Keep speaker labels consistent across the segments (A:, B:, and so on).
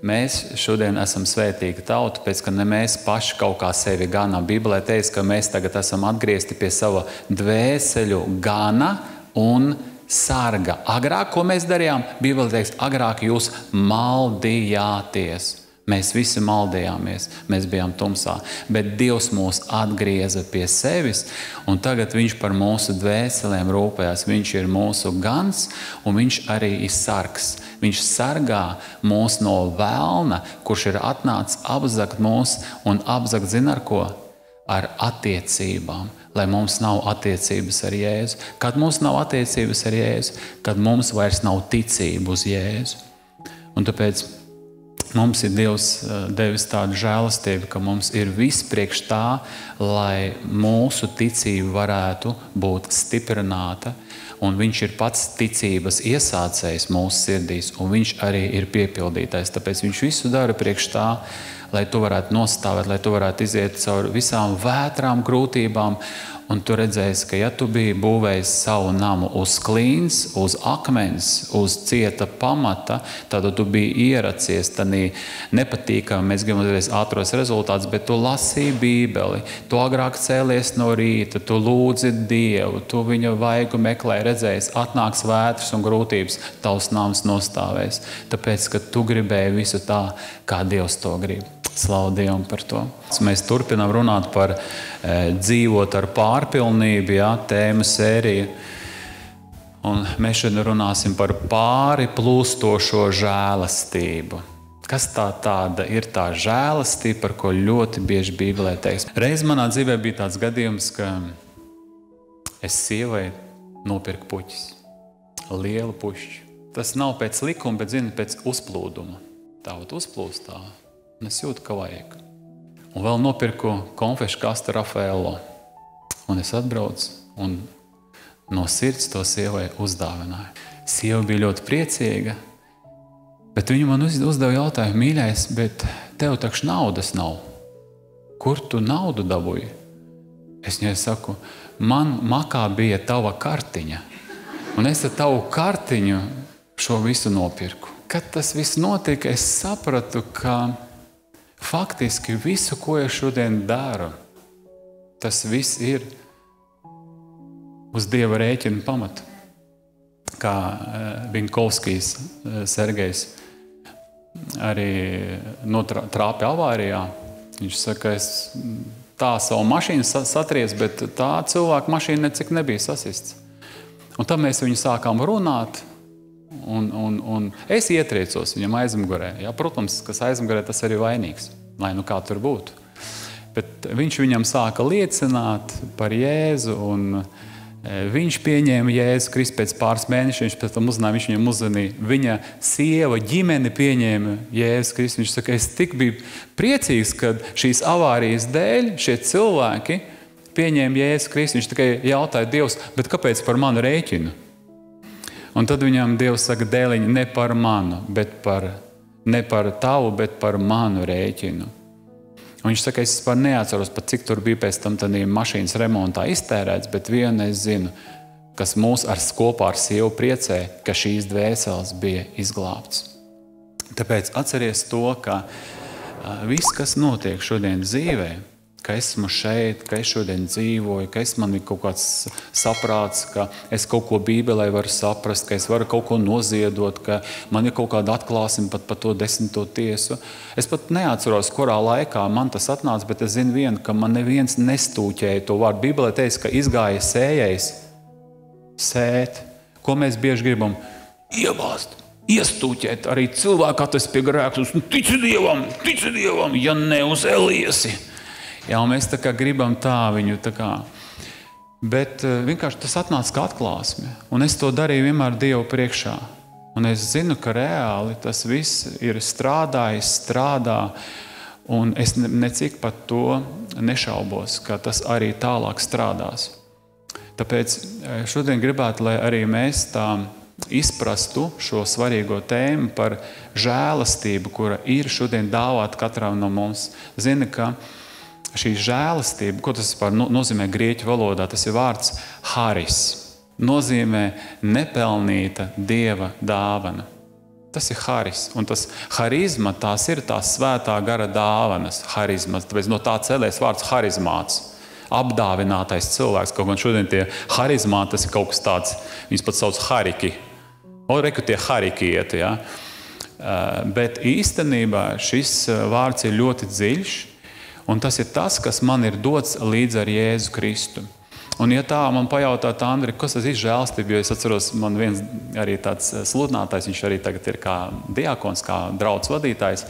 A: Mēs šodien esam svētīga tauta, pēc ka ne mēs paši kaut kā sevi ganām. Bībelē teiks, ka mēs tagad esam atgriezti pie sava dvēseļu gana un sarga. Agrāk, ko mēs darījām? Bībelē teiks, agrāk jūs maldījāties. Mēs visi maldījāmies, mēs bijām tumsā, bet Dievs mūs atgrieza pie sevis, un tagad Viņš par mūsu dvēselēm rūpējās. Viņš ir mūsu gans, un Viņš arī ir sargs. Viņš sargā mūs no vēlna, kurš ir atnācis apzagt mūs, un apzagt zina ar ko? Ar attiecībām, lai mums nav attiecības ar Jēzu. Kad mums nav attiecības ar Jēzu? Kad mums vairs nav ticība uz Jēzu. Un tāpēc mums ir Dievs devis tādu žēlastību, ka mums ir viss priekš tā, lai mūsu ticība varētu būt stiprināta, un Viņš ir pats ticības iesācējs mūsu sirdīs, un Viņš arī ir piepildītājs. Tāpēc Viņš visu dara priekš tā, lai tu varētu nostāvēt, lai tu varētu iziet cauri visām vētrām, grūtībām. Un tu redzēsi, ka ja tu biji būvējis savu namu uz klīns, uz akmens, uz cieta pamata, tad tu biji ieracies tādī nepatīkami, mēs gribam redzēt ātros rezultātus, bet tu lasīji Bībeli, tu agrāk cēlies no rīta, tu lūdzi Dievu, tu viņa vaigu meklēji, redzēsi, atnāks vētras un grūtības, tavs nams nostāvēs, tāpēc, ka tu gribēji visu tā, kā Dievs to grib. Slavu Dievam par to. Mēs turpinām runāt par dzīvot ar pārpilnību, tēma sērija. Un mēs šodien runāsim par pāri plūstošo žēlastību. Kas tāda ir tā žēlastība, par ko ļoti bieži Bībelē teiks? Reiz manā dzīvē bija tāds gadījums, ka es sievai nopirku puķis. Lielu pušķi. Tas nav pēc likuma, bet pēc uzplūduma. Tāpat uzplūst tā. Un es jūtu, ka vajag. Un vēl nopirku konfešu kastu Rafaelo. Un es atbraucu un no sirds to sievai uzdāvināju. Sieva bija ļoti priecīga, bet viņa man uzdeva jautājumu, mīļais, bet tev taču naudas nav. Kur tu naudu dabūji? Es viņai saku, man makā bija tava kartiņa. Un es ar tavu kartiņu šo visu nopirku. Kad tas viss notika, es sapratu, ka faktiski visu, ko es šodien daru, tas viss ir uz Dieva rēķina pamata. Kā Vinkovskijs Sergejs arī trāpja avārijā. Viņš saka, es tā savu mašīnu satries, bet tā cilvēka mašīna necik nebija sasists. Un tad mēs viņu sākām runāt, un es ietriecos viņam aizmugurē. Jā, protams, kas aizmugurē, tas arī vainīgs, lai nu kā tur būtu. Bet viņš viņam sāka liecināt par Jēzu, un viņš pieņēma Jēzu Kristu pēc pāris mēnešiem, viņš pēc tam uzzināja, viņš viņam uzzvanīja. Viņa sieva, ģimene pieņēma Jēzu Kristu. Viņš saka, es tik biju priecīgs, kad šīs avārijas dēļ šie cilvēki pieņēma Jēzu Kristu. Viņš tikai jautāja Dievs, bet kāpēc par manu rēķinu? Un tad viņam Dievs saka, dēliņ, ne par manu, ne par tavu, bet par manu rēķinu. Un viņš saka, es neatceros, pat cik tur bija pēc tam mašīnas remontā iztērēts, bet vienu es zinu, kas mūs kopā ar sievu priecē, ka šīs dvēseles bija izglābts. Tāpēc atceries to, ka viss, kas notiek šodien dzīvē, ka esmu šeit, ka es šodien dzīvoju, ka man ir kaut kāds saprāts, ka es kaut ko Bībelē varu saprast, ka es varu kaut ko noziedot, ka man ir kaut kāda atklāsme pat par to 10. tiesu. Es pat neatceros, kurā laikā man tas atnāca, bet es zinu vienu, ka man neviens nestūķēja to vārdu. Bībelē teica, ka izgāja sējais sēt. Ko mēs bieži gribam? Iebāzt, iestūķēt arī cilvēku atvest pie grēkus. Tici Dievam, ja ne uz Eliesi. Jā, un mēs tā kā gribam tā viņu tā kā. Bet vienkārši tas atnāca kā atklāsme. Un es to darīju vienmēr Dievu priekšā. Un es zinu, ka reāli tas viss ir strādājis, strādā. Un es necik pat to nešaubos, ka tas arī tālāk strādās. Tāpēc šodien gribētu, lai arī mēs tā izprastu šo svarīgo tēmu par žēlastību, kura ir šodien dāvāta katram no mums. Zini, ka šī žēlastība, ko tas nozīmē grieķu valodā, tas ir vārds haris. Nozīmē nepelnīta Dieva dāvana. Tas ir haris. Un tas harizma, tās ir tās svētā gara dāvanas. Harizmas, tāpēc no tā cēlēs vārds harizmāts. Apdāvinātais cilvēks. Kaut gan šodien tie harizmāti, tas ir kaut kas tāds, viņus pat sauc hariki. Reku tie hariki iet, ja? Bet īstenībā šis vārds ir ļoti dziļš, un tas ir tas, kas man ir dots līdz ar Jēzu Kristu. Un ja tā man pajautāt, Andri, kas tas ir žēlstība, jo es atceros, man viens arī tāds sludinātājs, viņš arī tagad ir kā diakons, kā draudzes vadītājs.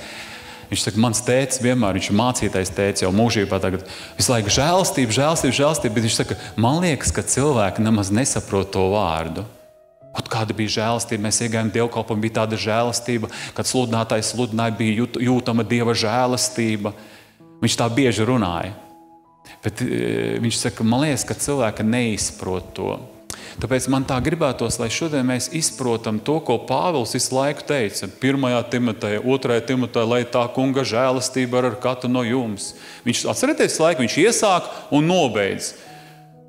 A: Viņš saka, mans tētis vienmēr, viņš ir mācītais tētis jau mūžībā tagad, visu laiku žēlstība, bet viņš saka, man liekas, ka cilvēki nemaz nesaprot to vārdu. Kāda bija žēlastība, mēs iegājām dievkalpojumu, bija tāda žēlastība, kad sludinātājs sludināja, bija jūtama Dieva žēlastība. Viņš tā bieži runāja. Bet viņš saka, man liekas, ka cilvēki neizprot to. Tāpēc man tā gribētos, lai šodien mēs izprotam to, ko Pāvils visu laiku teica. 1. Timoteja, 2. Timoteja, lai tā kunga žēlastība ar katru no jums. Viņš atcerieties laiku, viņš iesāk un nobeidz.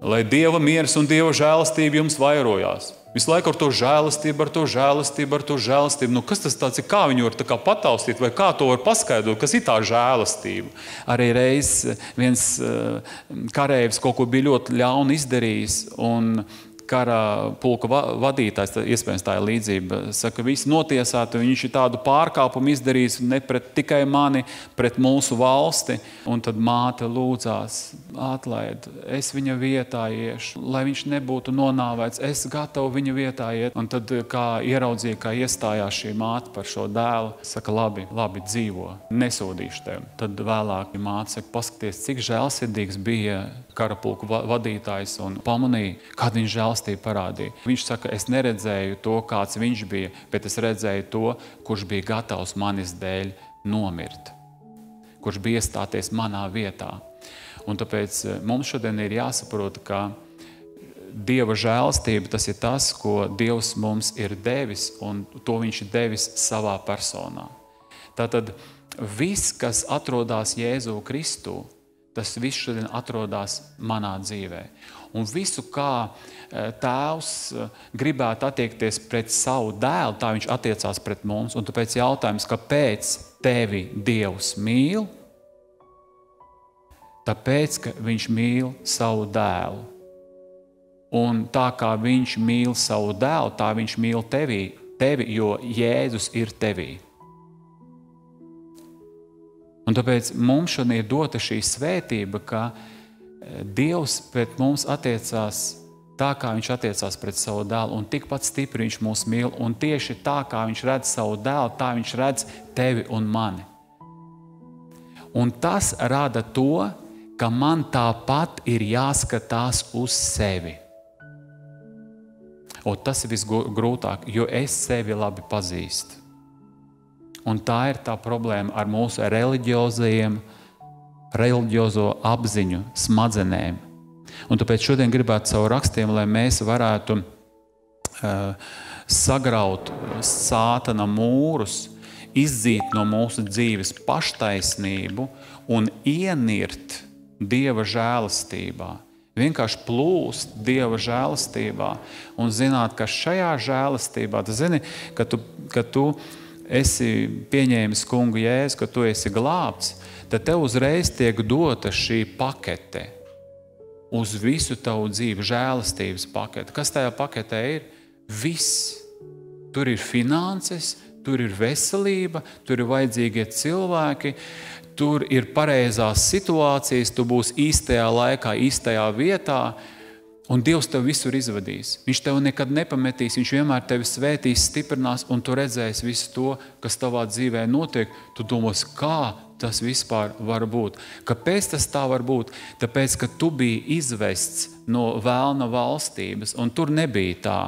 A: Lai Dieva miers un Dieva žēlastība jums vairojās. Visu laiku ar to žēlastību. Nu, kas tas tāds ir? Kā viņu var tā kā pataustīt? Vai kā to var paskaidrot? Kas ir tā žēlastība? Arī reiz viens kareivs kaut ko bija ļoti ļauni izdarījis, un kara pulka vadītājs, iespējams tā ir līdzība, saka, visi notiesāti, viņš ir tādu pārkāpumu izdarījis ne pret tikai mani, pret mūsu valsti. Un tad māte lūdzās, atlaid, es viņa vietā iešu, lai viņš nebūtu nonāvēts, es gatavu viņa vietā iet. Un tad, kā ieraudzīja, kā iestājās šī māte par šo dēlu, saka, labi dzīvo, nesodīšu tevi. Tad vēlāk māte saka, paskaties, cik žēlsirdīgs bija karapulku vadītājs un pamanīja, kādu viņš žēlstību parādīja. Viņš saka, es neredzēju to, kāds viņš bija, bet es redzēju to, kurš bija gatavs manis dēļ nomirt. Kurš bija iestāties manā vietā. Un tāpēc mums šodien ir jāsaprot, ka Dieva žēlstība tas ir tas, ko Dievs mums ir devis, un to viņš ir devis savā personā. Tātad viss, kas atrodas Jēzu Kristu, tas viss šodien atrodas manā dzīvē. Un visu, kā tēvs gribētu attiekties pret savu dēlu, tā viņš attiecās pret mums. Un tāpēc jautājums, kāpēc tevi Dievs mīl? Tāpēc, ka viņš mīl savu dēlu. Un tā kā viņš mīl savu dēlu, tā viņš mīl tevi, jo Jēzus ir tevī. Un tāpēc mums šodien ir dota šī svētība, ka Dievs pret mums attiecās tā, kā viņš attiecās pret savu dēlu, un tikpat stipri viņš mūs mīl, un tieši tā, kā viņš redz savu dēlu, tā viņš redz tevi un mani. Un tas rada to, ka man tāpat ir jāskatās uz sevi. Un tas ir visgrūtāk, jo es sevi labi pazīstu. Un tā ir tā problēma ar mūsu reliģiozo apziņu, smadzenēm. Un tāpēc šodien gribētu savu rakstiem, lai mēs varētu sagraut sātana mūrus, izdzīt no mūsu dzīves paštaisnību un ienirt Dieva žēlastībā. Vienkārši plūst Dieva žēlastībā un zināt, ka šajā žēlastībā, tu zini, ka tu esi pieņēmis kungu Jēzu, ka tu esi glābts, tad tev uzreiz tiek dota šī pakete uz visu tavu dzīvi, žēlastības pakete. Kas tajā paketē ir? Viss. Tur ir finanses, tur ir veselība, tur ir vajadzīgie cilvēki, tur ir pareizās situācijas, tu būsi īstajā laikā, īstajā vietā, un Dievs tev visur izvadīs. Viņš tev nekad nepametīs, viņš vienmēr tevi svētīs, stiprinās, un tu redzēsi visu to, kas tavā dzīvē notiek. Tu domās, kā tas vispār var būt? Kāpēc tas tā var būt? Tāpēc, ka tu biji izvests no vēlna valstības, un tur nebija tā.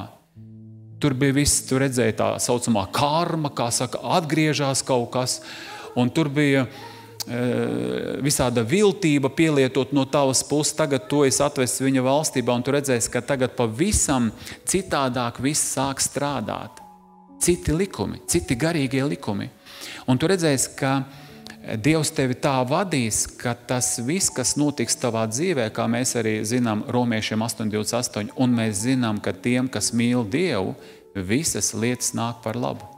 A: Tur bija viss, tu redzēji tā saucamā karma, kā saka, atgriežās kaut kas, un tur bija visāda viltība pielietot no tavas puses, tagad tu esi atvests viņa valstībā, un tu redzēsi, ka tagad pavisam citādāk viss sāk strādāt. Citi likumi, citi garīgie likumi. Un tu redzēsi, ka Dievs tevi tā vadīs, ka tas viss, kas notiks tavā dzīvē, kā mēs arī zinām Romiešiem 8.28, un mēs zinām, ka tiem, kas mīl Dievu, visas lietas nāk par labu.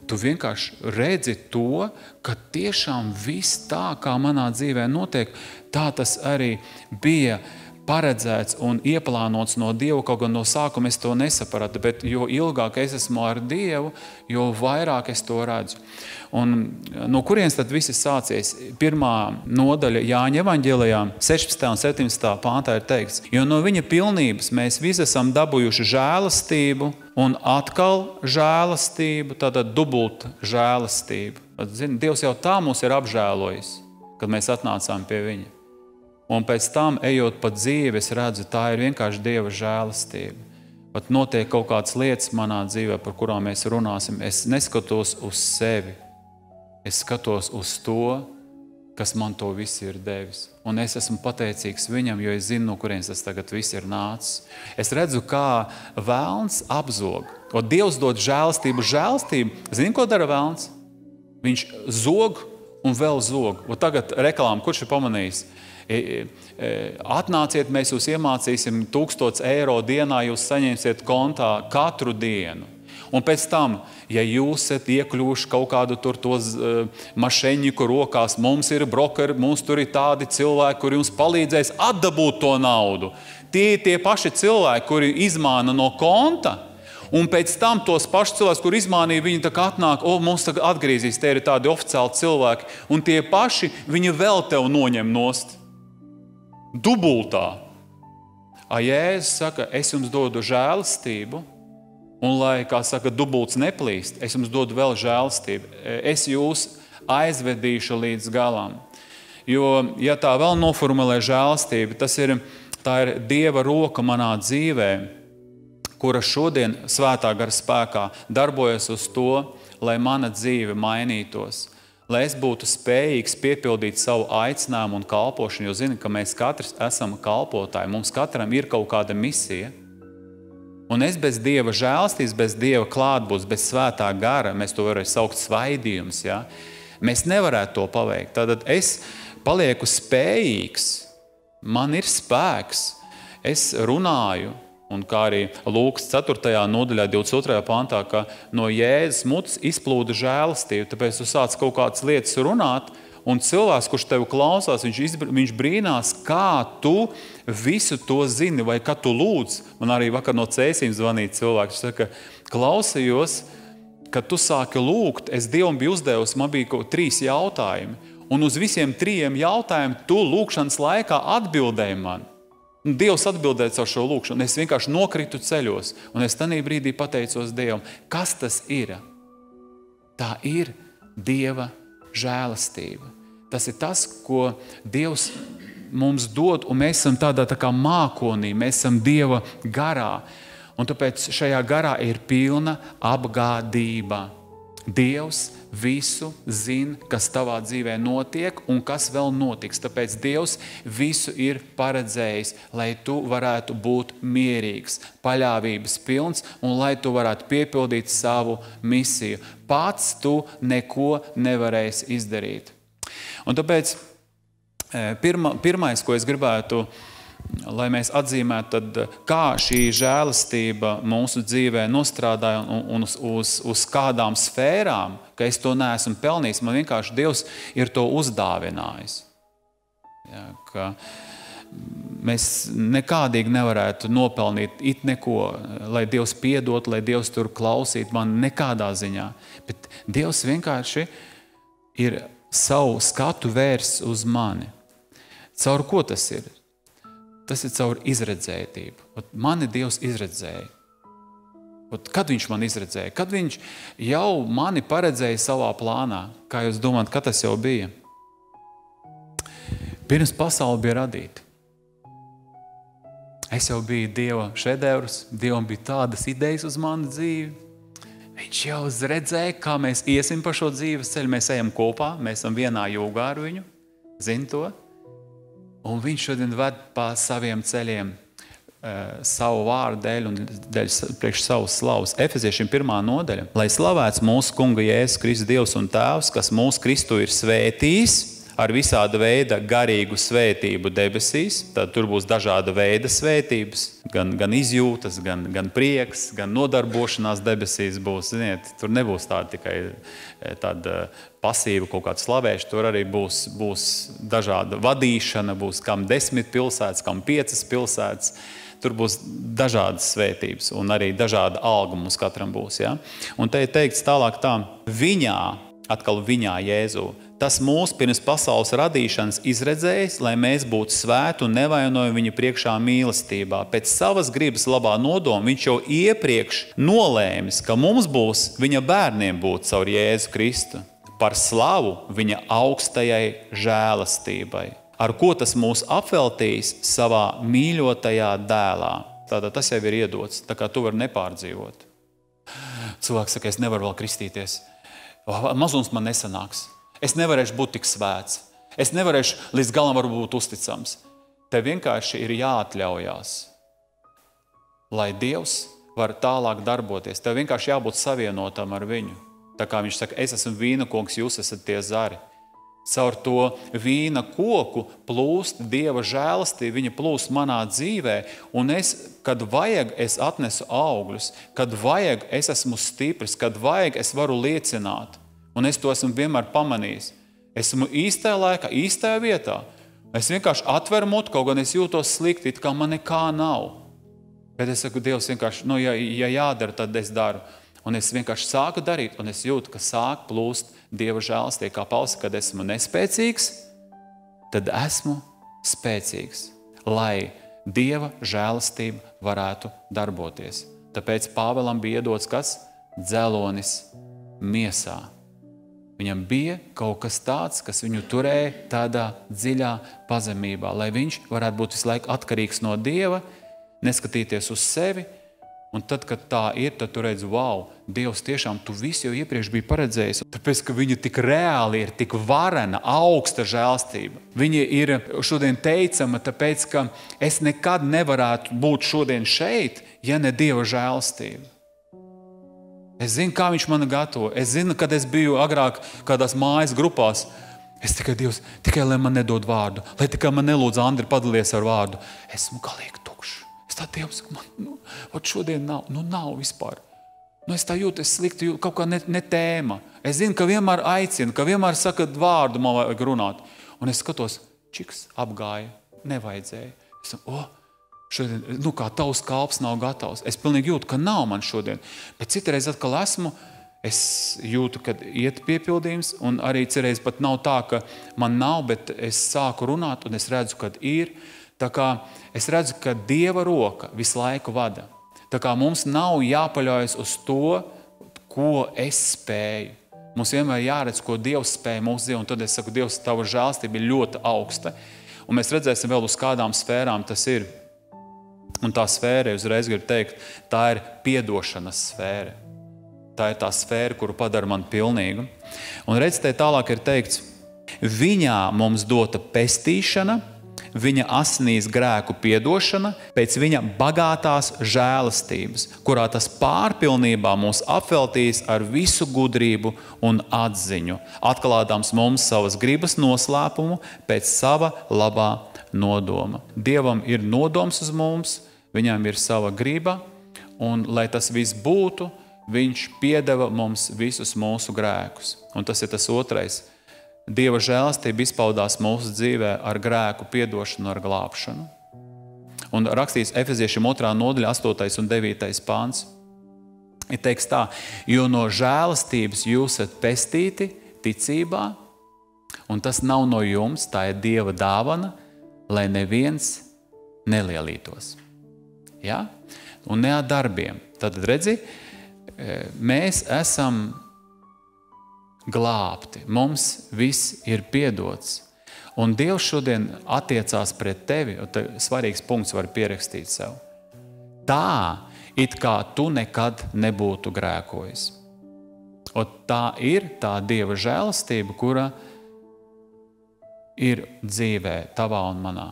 A: tu vienkārši redzi to, ka tiešām viss tā, kā manā dzīvē notiek, tā tas arī bija paredzēts un ieplānots no Dieva, kaut gan no sākuma es to nesapratu, bet jo ilgāk es esmu ar Dievu, jo vairāk es to redzu. Un no kurienes tad viss ir sācies? Pirmā nodaļa Jāņa evaņģēlijā, 16. un 17. pāntā ir teikts, jo no viņa pilnības mēs visi esam dabūjuši žēlastību un atkal žēlastību, tātad dubult žēlastību. Zini, Dievs jau tā mūs ir apžēlojis, kad mēs atnācām pie viņa. Un pēc tam, ejot pa dzīvi, es redzu, tā ir vienkārši Dieva žēlastība. Pat notiek kaut kādas lietas manā dzīvē, par kurām mēs runāsim. Es neskatos uz sevi. Es skatos uz to, kas man to visu ir devis. Un es esmu pateicīgs viņam, jo es zinu, no kurienes tas tagad viss ir nācis. Es redzu, kā velns apzog. Un Dievs dod žēlastību. Zini, ko dara velns? Viņš zog un vēl zog. Un tagad reklāma, kurš ir pamanījis? Atnāciet, mēs jūs iemācīsim 1000 eiro dienā, jūs saņemsiet kontā katru dienu. Un pēc tam, ja jūs esat iekļuvuši kaut kādu tur tos mašeņiku rokās, mums ir brokeri, mums tur ir tādi cilvēki, kuri jums palīdzēs atdabūt to naudu. Tie paši cilvēki, kuri izmāna no konta, un pēc tam tos pašus cilvēkus, kur izmānīja, viņi tā kā atnāk, mums tagad atgriezīs, tie ir tādi oficiāli cilvēki, un tie paši, viņi vēl tev noņem nost. Dubultā. Jēzus saka, es jums dodu žēlastību, un lai, kā saka, dubults neplīst, es jums dodu vēl žēlastību. Es jūs aizvedīšu līdz galam. Jo, ja tā vēl noformulē žēlastību, tā ir Dieva roka manā dzīvē, kura šodien svētā gara spēkā darbojas uz to, lai mana dzīve mainītos. Lai es būtu spējīgs piepildīt savu aicinājumu un kalpošanu, jo zinu, ka mēs katrs esam kalpotāji, mums katram ir kaut kāda misija. Un es bez Dieva žēlastības, bez Dieva klātbūtnes, bez svētā gara, mēs to varētu saukt svaidījums, ja? Mēs nevarētu to paveikt. Tātad es palieku spējīgs, man ir spēks, es runāju, un kā arī Lūkas 4. nodaļā 22. pantā, ka no Jēzus mutes izplūda žēlastība, tāpēc tu sāc kaut kādas lietas runāt, un cilvēks, kurš tevi klausās, viņš brīnās, kā tu visu to zini, vai kā tu lūdz. Man arī vakar no Cēsīm zvanīja cilvēks, saka, klausījos, kad tu sāki lūgt, es Dievam biju uzdevusi, man bija kaut 3 jautājumi, un uz visiem 3 jautājumiem tu lūgšanas laikā atbildēji man. Dievs atbildēja caur šo lūkšanu. Es vienkārši nokritu ceļos, un es tanī brīdī pateicos Dievam. Kas tas ir? Tā ir Dieva žēlastība. Tas ir tas, ko Dievs mums dod, un mēs esam tādā tā kā mākonī, mēs esam Dieva garā. Un tāpēc šajā garā ir pilna apgādība. Dievs visu zina, kas tavā dzīvē notiek un kas vēl notiks. Tāpēc Dievs visu ir paredzējis, lai tu varētu būt mierīgs, paļāvības pilns un lai tu varētu piepildīt savu misiju. Pats tu neko nevarēsi izdarīt. Un tāpēc pirmais, ko es gribētu, lai mēs atzīmētu, tad kā šī žēlastība mūsu dzīvē nostrādāja un uz kādām sfērām, ka es to neesmu pelnījis, man vienkārši Dievs ir to uzdāvinājis. Ja, ka mēs nekādīgi nevarētu nopelnīt it neko, lai Dievs piedot, lai Dievs tur klausīt man nekādā ziņā. Bet Dievs vienkārši ir savu skatu vērsts uz mani. Caur ko tas ir? Tas ir caur izredzētību. Mani Dievs izredzēja. Kad viņš man izredzēja? Kad viņš jau mani paredzēja savā plānā? Kā jūs domājat, kad tas jau bija? Pirms pasaule bija radīta. Es jau biju Dieva šedevrs, Dievam bija tādas idejas uz manu dzīvi. Viņš jau redzēja, kā mēs iesim pa šo dzīves ceļu. Mēs ejam kopā, mēs esam vienā jūgā ar viņu. Zini to? Un viņš šodien ved pa saviem ceļiem savu vārdu dēļ un dēļ priekš savas slavas. Efeziešiem 1. nodaļa. Lai slavēts mūsu Kunga Jēzus Kristus Dievs un Tēvs, kas mūsu Kristu ir svētījis ar visāda veida garīgu svētību debesīs. Tad tur būs dažāda veida svētības, gan izjūtas, gan prieks, gan nodarbošanās debesīs būs. Ziniet, tur nebūs tāda tikai tāda pasīva kaut kāda slavēšana, tur arī būs dažāda vadīšana, būs kam 10 pilsētas, kam 5 pilsētas. Tur būs dažādas svētības un arī dažāda alga mums katram būs. Ja? Un te ir teikts tālāk tā, viņā, atkal viņā Jēzū, tas mūs pirms pasaules radīšanas izredzējis, lai mēs būtu svēti un nevainojami viņa priekšā mīlestībā. Pēc savas gribas labā nodoma viņš jau iepriekš nolēmis, ka mums būs viņa bērniem būt caur Jēzu Kristu par slavu viņa augstajai žēlastībai, ar ko tas mūs apveltījis savā mīļotajā dēlā. Tātad tas jau ir iedots, tā kā tu vari nepārdzīvot. Cilvēks saka, es nevaru vēl kristīties. Mazums man nesanāks. Es nevarēšu būt tik svēts. Es nevarēšu līdz galam būt uzticams. Tev vienkārši ir jāatļaujās, lai Dievs var tālāk darboties. Tev vienkārši jābūt savienotam ar viņu. Tā kā viņš saka, es esmu vīna koks, jūs esat tie zari. Caur to vīna koku plūst Dieva žēlastība, viņa plūst manā dzīvē, un es, kad vajag, es atnesu augļus, kad vajag, es esmu stiprs, kad vajag, es varu liecināt, un es to esmu vienmēr pamanījis. Esmu īstajā laikā, īstajā vietā. Es vienkārši atveru mutu, kaut gan es jūtos slikti, it kā man nekā nav. Bet es saku, Dievs vienkārši, ja jādara, tad es daru. Un es vienkārši sāku darīt, un es jūtu, ka sāk plūst Dieva žēlastība, kā Pauls, kad esmu nespēcīgs, tad esmu spēcīgs, lai Dieva žēlastība varētu darboties. Tāpēc Pāvelam bija iedots kas? Dzelonis miesā. Viņam bija kaut kas tāds, kas viņu turēja tādā dziļā pazemībā, lai viņš varētu būt visu laiku atkarīgs no Dieva, neskatīties uz sevi. Un tad, kad tā ir, tad tu redzi, wow, Dievs tiešām tu visu jau iepriekš bija paredzējis. Tāpēc, ka viņa tik reāli ir, tik varena, augsta žēlastība. Viņa ir šodien teicama, tāpēc, ka es nekad nevarētu būt šodien šeit, ja ne Dieva žēlastība. Es zinu, kā viņš mani gatavo. Es zinu, kad es biju agrāk kādās mājas grupās. Es tikai Dievs, tikai lai man nedod vārdu, lai tikai man nelūdz Andri padalies ar vārdu. Esmu galīgi tukšs. Tā Dievs, man šodien nav vispār. Es tā jūtu, es slikti jūtu, kaut kā ne tēma. Es zinu, ka vienmēr aicina, ka vienmēr saka vārdu, man vajag runāt. Un es skatos, čiks apgāja, nevajadzēja. Es saku, šodien, kā tavs kalps nav gatavs. Es pilnīgi jūtu, ka nav man šodien. Bet citreiz atkal esmu, es jūtu, kad iet piepildījums, un arī citreiz pat nav tā, ka man nav, bet es sāku runāt, un es redzu, kad ir. Tā kā es redzu, ka Dieva roka visu laiku vada. Tā kā mums nav jāpaļaujas uz to, ko es spēju. Mums vienmēr jāredz, ko Dievs spēja mūsu dzīvē, un tad es saku, Dievs, tava žēlastība ir ļoti augsta. Un mēs redzēsim vēl uz kādām sfērām tas ir. Un tā sfēra, uzreiz gribu teikt, tā ir piedošanas sfēra. Tā ir tā sfēra, kuru padara man pilnīgu. Un redz, te tālāk ir teikts, viņā mums dota pestīšana, viņa asinīs grēku piedošana pēc viņa bagātās žēlastības, kurā tas pārpilnībā mūs apveltīs ar visu gudrību un atziņu, atklādams mums savas gribas noslēpumu pēc sava labā nodoma. Dievam ir nodoms uz mums, viņam ir sava griba, un lai tas viss būtu, viņš piedeva mums visus mūsu grēkus. Un tas ir tas otrais. Dieva žēlastība izpaudās mūsu dzīvē ar grēku piedošanu, ar glābšanu. Un rakstīts Efeziešiem 2. nodaļa 8. un 9. pāns. Ir teiks tā, jo no žēlastības jūs esat pestīti ticībā, un tas nav no jums, tā ir Dieva dāvana, lai neviens nelielītos. Ja? Un ne ar darbiem. Tad redzi, mēs esam glābti. Mums viss ir piedots. Un Dievs šodien attiecās pret tevi, un svarīgs punkts var pierakstīt sev. Tā, it kā tu nekad nebūtu grēkojis. Un tā ir tā Dieva žēlastība, kura ir dzīvē, tavā un manā.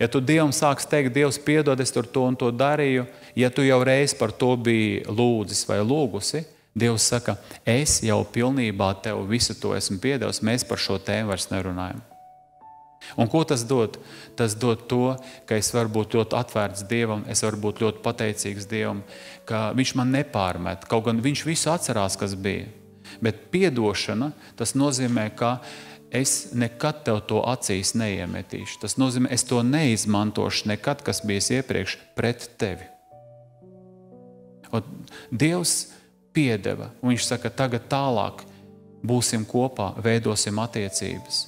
A: Ja tu Dievam sāks teikt, Dievs piedod, es tur to un to darīju, ja tu jau reiz par to biji lūdzis vai lūgusi, Dievs saka, es jau pilnībā tev visu to esmu piedevis, mēs par šo tēmu vairs nerunājam. Un ko tas dod? Tas dod to, ka es varu būt ļoti atvērts Dievam, es varu būt ļoti pateicīgs Dievam, ka viņš man nepārmet, kaut gan viņš visu atcerās, kas bija. Bet piedošana, tas nozīmē, ka es nekad tev to acīs neiemetīšu. Tas nozīmē, es to neizmantošu nekad, kas bijis iepriekš pret tevi. Un Dievs piedeva, un viņš saka, tagad tālāk būsim kopā, veidosim attiecības.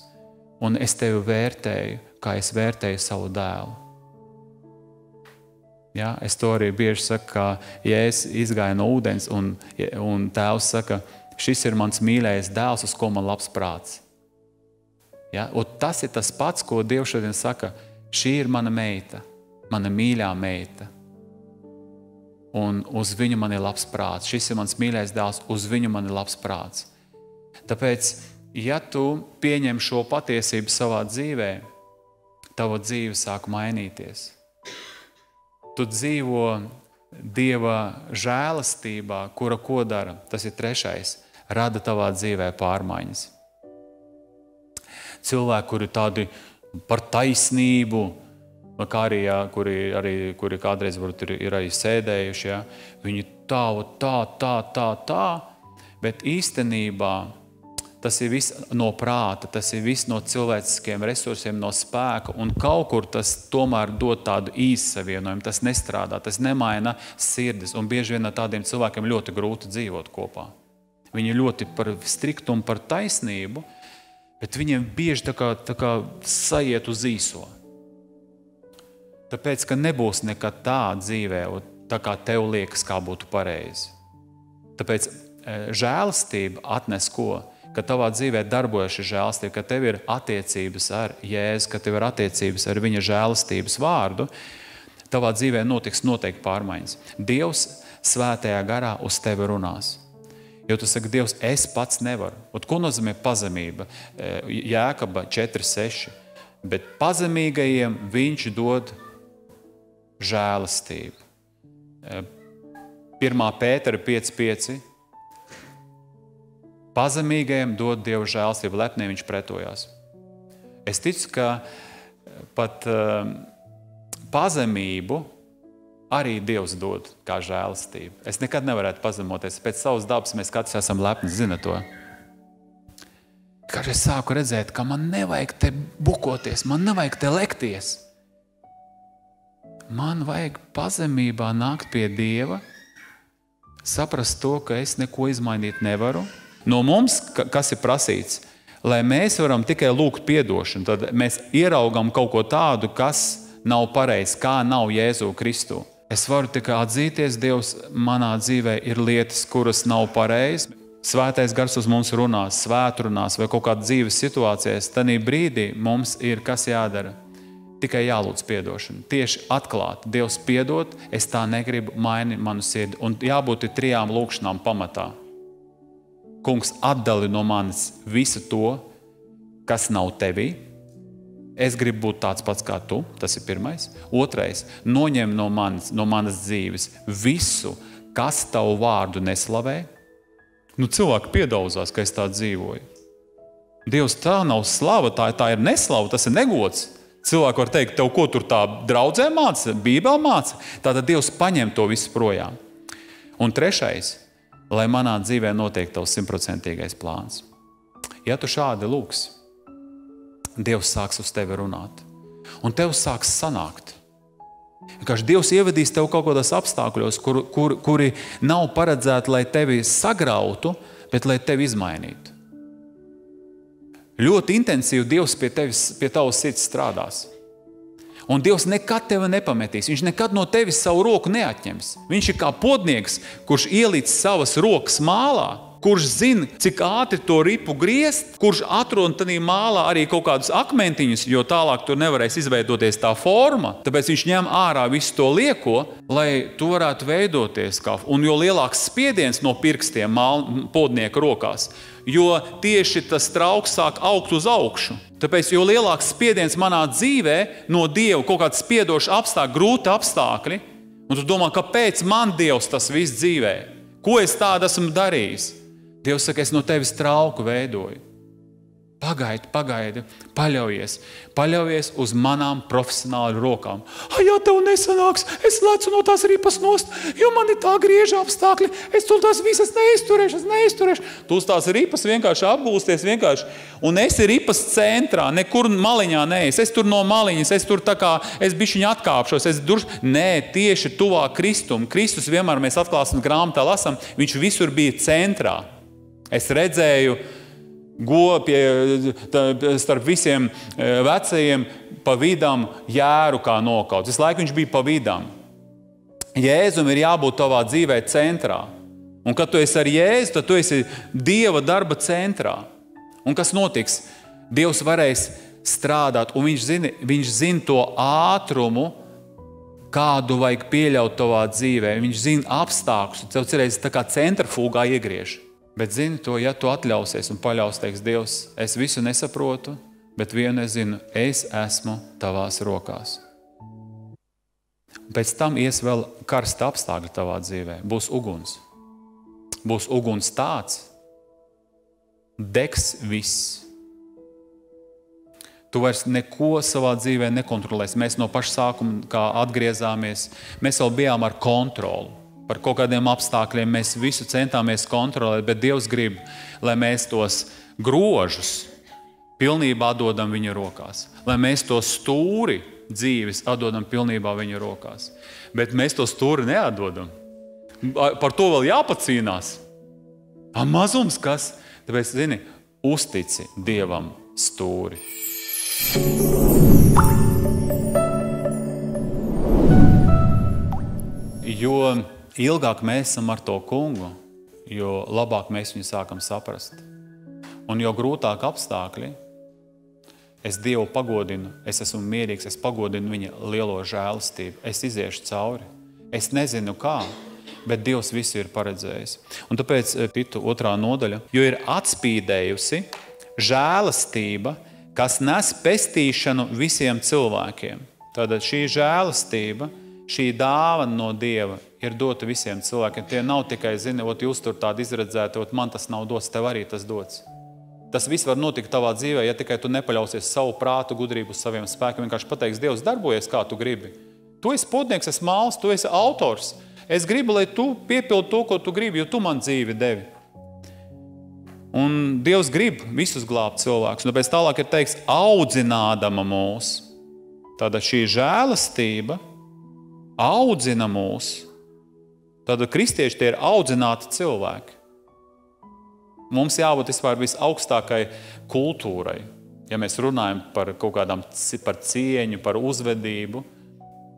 A: Un es tevi vērtēju, kā es vērtēju savu dēlu. Ja, es to arī bieži saku, ka Jēzus izgāja no ūdens, un tēvs saka, šis ir mans mīļais dēls, uz ko man labs prāts. Ja, un tas ir tas pats, ko Dievs šodien saka, šī ir mana meita, mana mīļā meita. Un uz viņu man ir labs prāts. Šis ir mans mīļais dēls, uz viņu man ir labs prāts. Tāpēc, ja tu pieņem šo patiesību savā dzīvē, tava dzīve sāk mainīties. Tu dzīvo Dieva žēlastībā, kura ko dara, tas ir trešais, rada tavā dzīvē pārmaiņas. Cilvēki, kuri tādi par taisnību, kā arī, ja, kuri kādreiz ir arī sēdējuši, ja, viņi tā, bet īstenībā tas ir viss no prāta, tas ir viss no cilvēciskiem resursiem, no spēka, un kaut kur tas tomēr dod tādu īssavienojumu, tas nestrādā, tas nemaina sirdis, un bieži vien ar tādiem cilvēkiem ļoti grūti dzīvot kopā. Viņi ļoti par striktumu, par taisnību, bet viņiem bieži tā kā sajiet uz īso. Tāpēc, ka nebūs nekad tā dzīvē, tā kā tev liekas, kā būtu pareizi. Tāpēc žēlastība atnes ko? Ka tavā dzīvē darbojas šī žēlastība, ka tev ir attiecības ar Jēzu, ka tev ir attiecības ar viņa žēlastības vārdu, tavā dzīvē notiks noteikti pārmaiņas. Dievs svētajā garā uz tevi runās. Jo tu saki, Dievs, es pats nevaru. Un ko nozīmē pazemība? Jēkaba 4:6. Bet pazemīgajiem viņš dod žēlastību. 1. Pētera 5:5. Pazemīgajiem dod Dievu žēlastību, lepniem viņš pretojās. Es ticu, ka pat pazemību arī Dievs dod kā žēlastību. Es nekad nevarētu pazemoties. Pēc savas dabas mēs katrs esam lepni, zina to. Kad es sāku redzēt, ka man nevajag te bukoties, man nevajag te lekties. Man vajag pazemībā nākt pie Dieva, saprast to, ka es neko izmainīt nevaru. No mums, kas ir prasīts, lai mēs varam tikai lūgt piedošanu, tad mēs ieraugam kaut ko tādu, kas nav pareizi, kā nav Jēzu Kristu. Es varu tikai atzīties, Dievs, manā dzīvē ir lietas, kuras nav pareizi. Svētais gars uz mums runās, svētrunās vai kaut kādā dzīves situācijās. Tanī brīdī mums ir kas jādara. Tikai jālūdz piedošanu. Tieši atklāt, Dievs piedod, es tā negribu, maini manu sirdi. Un jābūt 3 lūkšanām pamatā. Kungs, atdali no manis visu to, kas nav tevī. Es gribu būt tāds pats kā tu, tas ir pirmais. Otrais, noņem no manas dzīves visu, kas tavu vārdu neslavē. Cilvēki piedauzās, ka es tā dzīvoju. Dievs, tā nav slava, tā ir neslava, tas ir negods. Cilvēki var teikt, tev ko tur tā draudzē māca, Bībele māca. Tātad Dievs paņem to visu projām. Un trešais, lai manā dzīvē notiek tavs 100% plāns. Ja tu šādi lūksi, Dievs sāks uz tevi runāt. Un tev sāks sanākt. Vienkārši Dievs ievedīs tev kaut kādos apstākļos, kuri nav paredzēti, lai tevi sagrautu, bet lai tevi izmainītu. Ļoti intensīvi Dievs pie tavas sirds strādās. Un Dievs nekad tevi nepametīs. Viņš nekad no tevis savu roku neatņems. Viņš ir kā podnieks, kurš ielīdz savas rokas mālā, kurš zina, cik ātri to ripu griezt, kurš atrod tādā mālā arī kaut kādus akmentiņus, jo tālāk tur nevarēs izveidoties tā forma. Tāpēc viņš ņem ārā visu to lieko, lai tu varētu veidoties. Un jo lielāks spiediens no pirkstiem podnieka rokās, jo tieši tas trauks sāk augt uz augšu. Tāpēc, jo lielāks spiediens manā dzīvē no Dieva, kaut kāds spiedošs apstākļi, grūti apstākļi, un tu domā, kāpēc man Dievs tas viss dzīvē? Ko es tādu esmu darījis? Dievs saka, es no tevis trauku veidoju. Pagaidi, paļaujies uz manām profesionālu rokām. Ja tev nesanāks, es lecu no tās ripas nost, jo man ir tā grieža apstākļi, es tur tās visas neizturēšu. Tu uz tās ripas vienkārši apgūsties, un esi ripas centrā, nekur maliņā neesi. Es tur no maliņas, es bišķiņ atkāpšos, Nē, tieši tuvāk Kristum. Kristus vienmēr mēs atklāsim grāmatā lasam, viņš visur bija centrā. Es redzēju, starp visiem vecajiem pa vidam jēru kā nokauts. Visu laiku viņš bija pa vidam. Jēzum ir jābūt tavā dzīvē centrā. Un kad tu esi ar Jēzu, tad tu esi Dieva darba centrā. Un kas notiks? Dievs varēs strādāt, un viņš zina to ātrumu, kādu vajag pieļaut tavā dzīvē. Viņš zina apstākļus, tev cerēs tā kā centrifūgā iegriež. Bet zini to, ja tu atļausies un paļaus, teiks, Dievs, es visu nesaprotu, bet vienu es zinu, es esmu tavās rokās. Pēc tam ies vēl karsta apstākļi tavā dzīvē. Būs uguns. Būs uguns tāds, degs viss. Tu vairs neko savā dzīvē nekontrolēsi. Mēs no paša sākuma, kā atgriezāmies, mēs vēl bijām ar kontroli. Par kaut kādiem apstākļiem mēs visu centāmies kontrolēt, bet Dievs grib, lai mēs tos grožus pilnībā atdodam viņa rokās. Lai mēs to stūri dzīves atdodam pilnībā viņa rokās. Bet mēs to stūri neatdodam. Par to vēl jāpacīnās. Mazums kas? Tāpēc, zini, uztici Dievam stūri. Jo ilgāk mēs esam ar to kungu, jo labāk mēs viņu sākam saprast. Un jo grūtāk apstākļi, es Dievu pagodinu, es esmu mierīgs, es pagodinu viņa lielo žēlastību, es iziešu cauri. Es nezinu kā, bet Dievs visu ir paredzējis. Un tāpēc Titu 2. nodaļa, jo ir atspīdējusi žēlastība, kas nes pestīšanu visiem cilvēkiem. Tātad šī žēlastība, šī dāvana no Dieva ir dota visiem cilvēkiem. Tie nav tikai, jūs tur tādi izredzēti, man tas nav dots, tev arī tas dots. Tas viss var notikt tavā dzīvē, ja tikai tu nepaļausies savu prātu, gudrību, saviem spēkiem. Vienkārši pateiks, Dievs, darbojies, kā tu gribi. Tu esi potnieks, esi māls, tu esi autors. Es gribu, lai tu piepildi to, ko tu gribi, jo tu man dzīvi devi. Un Dievs grib visus glābt cilvēkus. Un tāpēc tālāk ir teiks, audzinādama mūs. Tāda šī žēlastība audzina mūs. Tātad kristieši tie ir audzināti cilvēki. Mums jābūt vispār visaugstākai kultūrai. Ja mēs runājam par kaut kādām par cieņu, par uzvedību,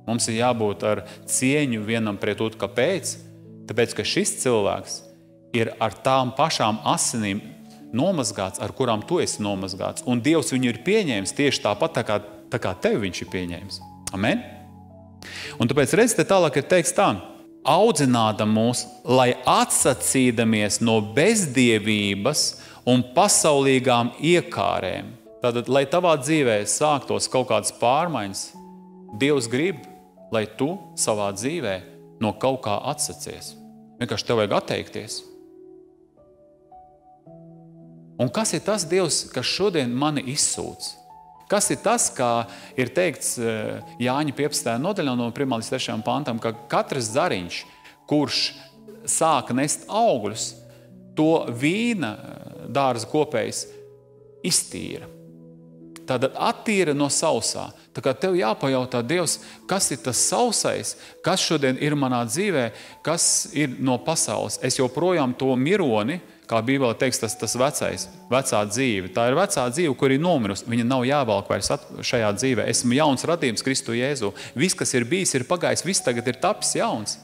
A: mums ir jābūt ar cieņu vienam pret otru. Kāpēc? Tāpēc, ka šis cilvēks ir ar tām pašām asinīm nomazgāts, ar kurām tu esi nomazgāts. Un Dievs viņu ir pieņēmis tieši tāpat, tā kā tevi viņš ir pieņēmis. Amen? Un tāpēc redz, te tālāk ir teiks tā, audzinādam mūs, lai atsacīdamies no bezdievības un pasaulīgām iekārēm. Tātad, lai tavā dzīvē sāktos kaut kādas pārmaiņas, Dievs grib, lai tu savā dzīvē no kaut kā atsacies. Vienkārši tev vajag atteikties. Un kas ir tas Dievs, kas šodien mani izsūc? Kas ir tas, kā ir teikts Jāņa 15. nodaļā no 1. līdz 3. pantam, ka katrs zariņš, kurš sāk nest augļus, to vīna dārza kopējs iztīra. Tātad attīra no sausā. Tā kā tev jāpajautā, Dievs, kas ir tas sausais, kas šodien ir manā dzīvē, kas ir no pasaules. Es joprojām to mironi, kā Bībelē teiks, tas vecā dzīve. Tā ir vecā dzīve, kur ir nomirusi. Viņa nav jāvalk vairs šajā dzīvē. Esmu jauns radījums Kristu Jēzu. Viss, kas ir bijis, ir pagājis, viss tagad ir tapis jauns.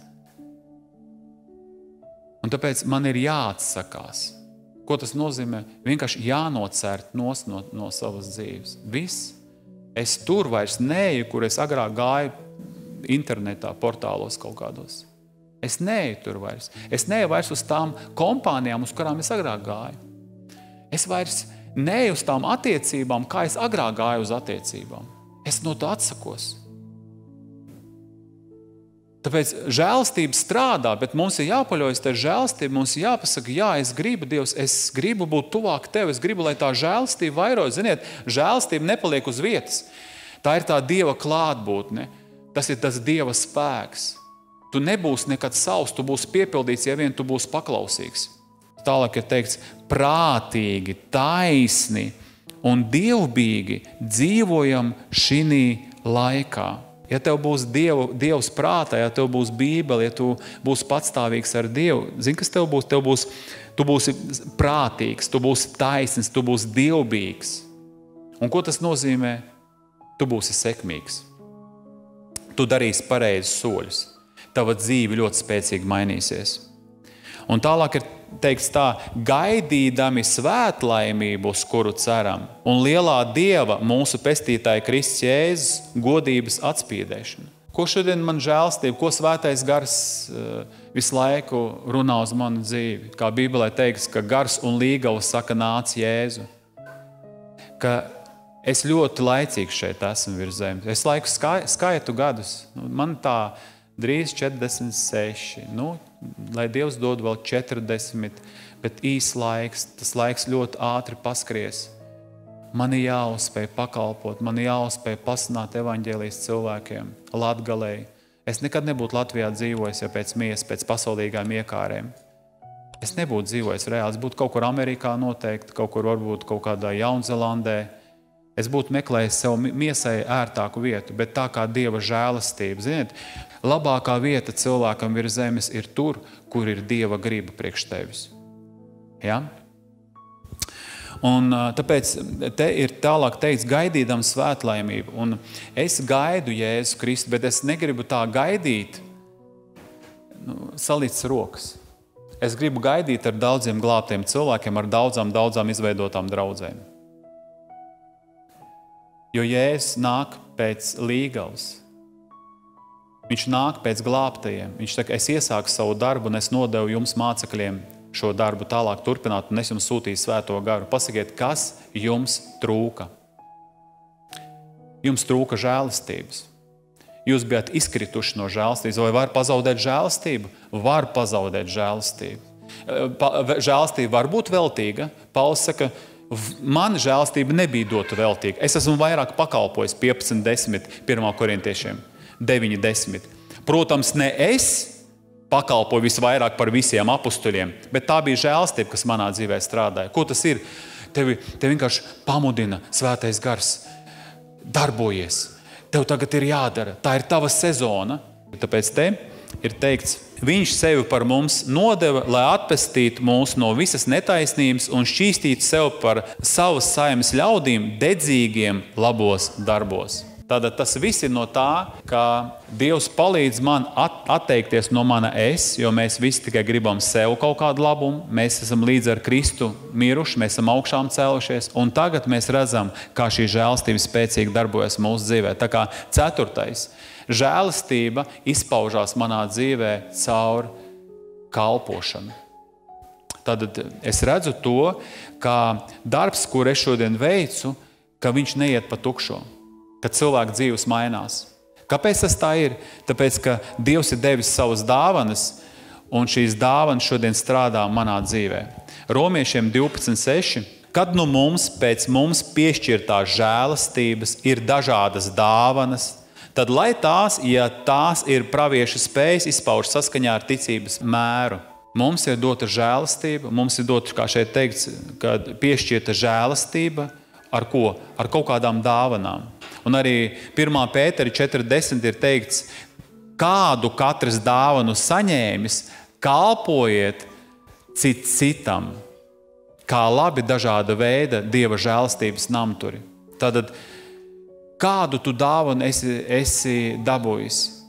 A: Un tāpēc man ir jāatsakās. Ko tas nozīmē? Vienkārši jānocērt no savas dzīves. Viss. Es tur vairs neeju, kur es agrāk gāju internetā, portālos kaut kādos. Es neeju tur vairs. Es neeju vairs uz tām kompānijām, uz kurām es agrāk gāju. Es vairs neeju uz tām attiecībām, kā es agrāk gāju uz attiecībām. Es no tā atsakos. Tāpēc žēlastība strādā, bet mums ir jāpaļaujas tā žēlastība, mums ir jāpasaka, jā, es gribu, Dievs, es gribu būt tuvāk Tev, es gribu, lai tā žēlastība vairojas. Ziniet, žēlastība nepaliek uz vietas. Tā ir tā Dieva klātbūtne, tas ir tas Dieva spēks. Tu nebūsi nekad savs, tu būsi piepildīts, ja vien tu būsi paklausīgs. Tālāk ir teikts, prātīgi, taisni un dievbīgi dzīvojam šinī laikā. Ja tev būs Dievs prātā, ja tev būs Bībele, ja tu būsi patstāvīgs ar Dievu, zini, kas tev būs? Tu būsi prātīgs, tu būsi taisns, tu būsi dievbīgs. Un ko tas nozīmē? Tu būsi sekmīgs. Tu darīsi pareizus soļus. Tava dzīve ļoti spēcīgi mainīsies. Un tālāk ir teikts tā, gaidīdami svētlaimību, uz kuru ceram, un lielā Dieva, mūsu pestītāja Kristus Jēzus, godības atspīdēšana. Ko šodien man žēlstība, ko svētais gars visu laiku runā uz manu dzīvi? Kā Bībelē teiks, ka gars un līgavs saka nāc Jēzu. Ka es ļoti laicīgi šeit esmu virs zemes. Es laiku skaitu gadus. Man tā drīz 46. Lai Dievs dod vēl 40, bet īs laiks, tas laiks ļoti ātri paskries. Man ir jāuzspēj pakalpot, man ir jāuzspēj pasludināt evaņģēlijas cilvēkiem, Latgalei. Es nekad nebūtu Latvijā dzīvojis, ja pēc miesas, pēc pasaulīgām iekārēm. Es nebūtu dzīvojis reāli, es būtu kaut kur Amerikā noteikti, kaut kur varbūt kaut kādā Jaunzelandē. Es būtu meklējis sev miesai ērtāku vietu, bet tā kā Dieva žēlastība, ziniet, labākā vieta cilvēkam virs zemes ir tur, kur ir Dieva griba priekš tevis. Ja? Un tāpēc te ir tālāk teikts, gaidīdam svētlaimību. Un es gaidu Jēzu Kristu, bet es negribu tā gaidīt, salīdz rokas. Es gribu gaidīt ar daudziem glābtiem cilvēkiem, ar daudzām izveidotām draudzēm. Jo Jēzus nāk pēc līgavas. Viņš nāk pēc glābtajiem. Viņš saka, es iesāku savu darbu un es nodevu jums mācekļiem šo darbu tālāk turpināt un es jums sūtīju svēto garu. Pasakiet, kas jums trūka? Jums trūka žēlastības. Jūs bijat izkrituši no žēlastības. Vai var pazaudēt žēlastību? Var pazaudēt žēlastību. Žēlastība var būt veltīga. Pauls saka, man žēlastība nebija dota veltīga. Es esmu vairāk pakalpojis 15:10, 1. korintiešiem, 9:10. Protams, ne es pakalpoju visvairāk par visiem apustuļiem, bet tā bija žēlastība, kas manā dzīvē strādāja. Ko tas ir? Tevi vienkārši pamudina svētais gars. Darbojies. Tev tagad ir jādara. Tā ir tava sezona. Tāpēc te ir teikts, viņš sevi par mums nodeva, lai atpestītu mūs no visas netaisnības un šķīstītu sev par savas saimes ļaudīm dedzīgiem labos darbos. Tātad tas viss ir no tā, ka Dievs palīdz man atteikties no mana es, jo mēs visi tikai gribam sev kaut kādu labumu. Mēs esam līdz ar Kristu miruši, mēs esam augšām cēlušies, un tagad mēs redzam, kā šī žēlastība spēcīgi darbojas mūsu dzīvē. Tā kā 4. Žēlastība izpaužās manā dzīvē caur kalpošanu. Tad es redzu to, ka darbs, kur es šodien veicu, ka viņš neiet pa tukšo, ka cilvēku dzīves mainās. Kāpēc tas tā ir? Tāpēc, ka Dievs ir devis savas dāvanas, un šīs dāvanas šodien strādā manā dzīvē. Romiešiem 12:6. Kad nu mums pēc mums piešķirtās žēlastības ir dažādas dāvanas, tad lai tās, ja tās ir pravieša spējas, izpauž saskaņā ar ticības mēru. Mums ir dota žēlastība, mums ir dota, kā šeit teikts, kad piešķirta žēlastība ar ko? Ar kaut kādām dāvanām. Un arī 1. Pētera 4:10 ir teikts, kādu katrs dāvanu saņēmis, kalpojiet citam, kā labi dažāda veida Dieva žēlastības namturi. Tātad, kādu tu dāvanu esi dabūjis?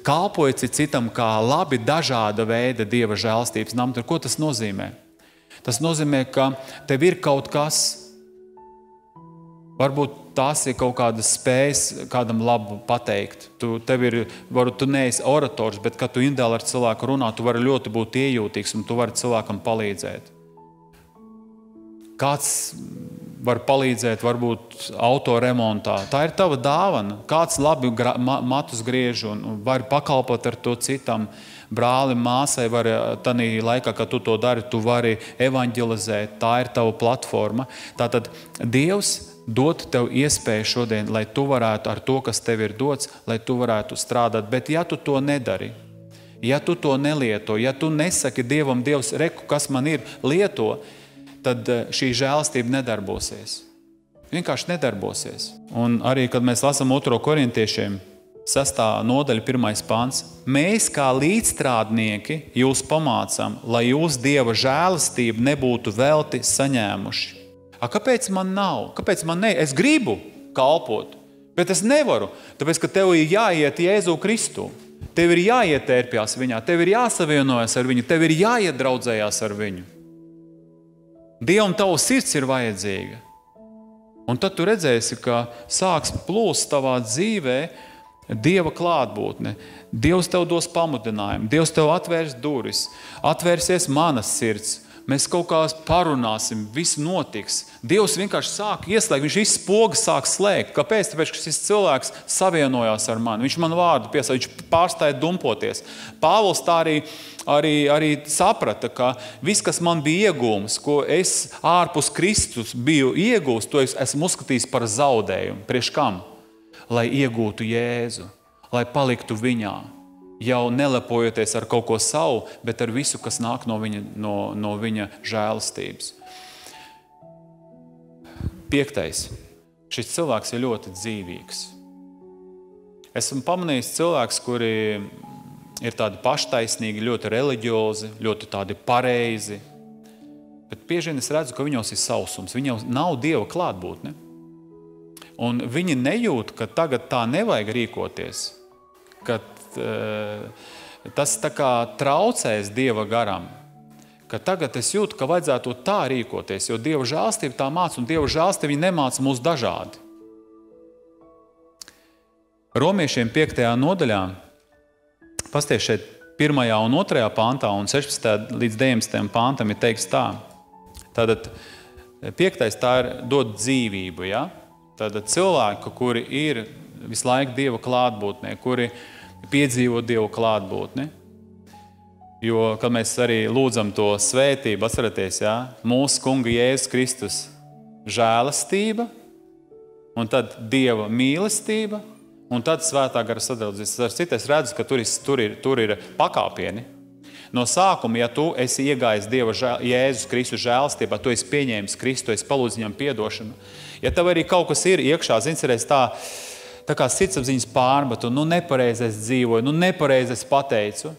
A: Kalpojiet citam, kā labi dažāda veida Dieva žēlastības namturi. Ko tas nozīmē? Tas nozīmē, ka tev ir kaut kas, varbūt tās ir kaut kādas spējas kādam labu pateikt. Tu neesi orators, bet kad tu individuāli ar cilvēku runā, tu vari ļoti būt iejūtīgs un tu vari cilvēkam palīdzēt. Kāds var palīdzēt varbūt autoremontā. Tā ir tava dāvana. Kāds labi matus griež un var pakalpot ar to citam brālim, māsai, var tanī laikā, kad tu to dari, tu vari evanģelizēt. Tā ir tava platforma. Tātad Dievs dot tev iespēju šodien, lai tu varētu ar to, kas tev ir dots, lai tu varētu strādāt. Bet ja tu to nedari, ja tu to nelieto, ja tu nesaki Dievam, Dievs, reku, kas man ir, lieto, tad šī žēlastība nedarbosies. Vienkārši nedarbosies. Un arī, kad mēs lasām 2. korintiešiem, 6. nodaļa, 1. pants, mēs kā līdzstrādnieki jūs pamācām, lai jūs Dieva žēlastību nebūtu velti saņēmuši. Kāpēc man nav? Kāpēc man ne? Es gribu kalpot, bet es nevaru, tāpēc, ka tev ir jāiet Jēzu Kristu. Tev ir jāietērpjās viņā, tev ir jāsavienojas ar viņu, tev ir jāiedraudzējās ar viņu. Dievam tava sirds ir vajadzīga. Un tad tu redzēsi, ka sāks plūst tavā dzīvē Dieva klātbūtne. Dievs tev dos pamudinājumu, Dievs tev atvērs duris, atvērsies manas sirds. Mēs kaut kā parunāsim, viss notiks. Dievs vienkārši sāk ieslēgt, viņš viss spogas sāk slēgt. Kāpēc? Tāpēc, ka šis cilvēks savienojās ar mani. Viņš man vārdu piesauc, viņš pārstāja dumpoties. Pāvils tā arī saprata, ka viss, kas man bija iegūms, ko es ārpus Kristus biju iegūst, to es esmu uzskatījis par zaudējumu. Priekš kam? Lai iegūtu Jēzu, lai paliktu viņā. Jau nelepojoties ar kaut ko savu, bet ar visu, kas nāk no viņa žēlastības. 5. Šis cilvēks ir ļoti dzīvīgs. Esmu pamanījis cilvēks, kuri ir tādi paštaisnīgi, ļoti reliģiozi, ļoti tādi pareizi, bet bieži vien es redzu, ka viņos ir sausums, viņos nav Dieva klātbūtne. Un viņi nejūt, ka tagad tā nevajag rīkoties, ka tas tā kā traucēs Dieva garam, ka tagad es jūtu, ka vajadzētu tā rīkoties, jo Dieva žēlstība tā māca, un Dieva žēlstība viņa nemāca mūs dažādi. Romiešiem 5. nodaļā, pasties šeit 1. un 2. pāntā un 16. līdz 19. pāntam ir teikts tā. Tātad 5. tā ir dot dzīvību, ja? Tātad cilvēku, kuri ir visu laiku Dieva klātbūtnē, kuri piedzīvo Dievu klātbūtni. Jo, kad mēs arī lūdzam to svētību, atceraties, ja? Mūsu Kunga Jēzus Kristus žēlastība, un tad Dieva mīlestība, un tad svētā gara sadraudzības. Ar citu es redzu, ka tur ir pakāpieni. No sākuma, ja tu esi iegājis Dieva Jēzus Kristus žēlastībā, tu esi pieņēmis Kristu, tu esi palūdz viņam piedošanu. Ja tev arī kaut kas ir iekšā, zincerēs tā kā sirdsapziņas pārmetu, nepareizi es dzīvoju, nepareizi es pateicu.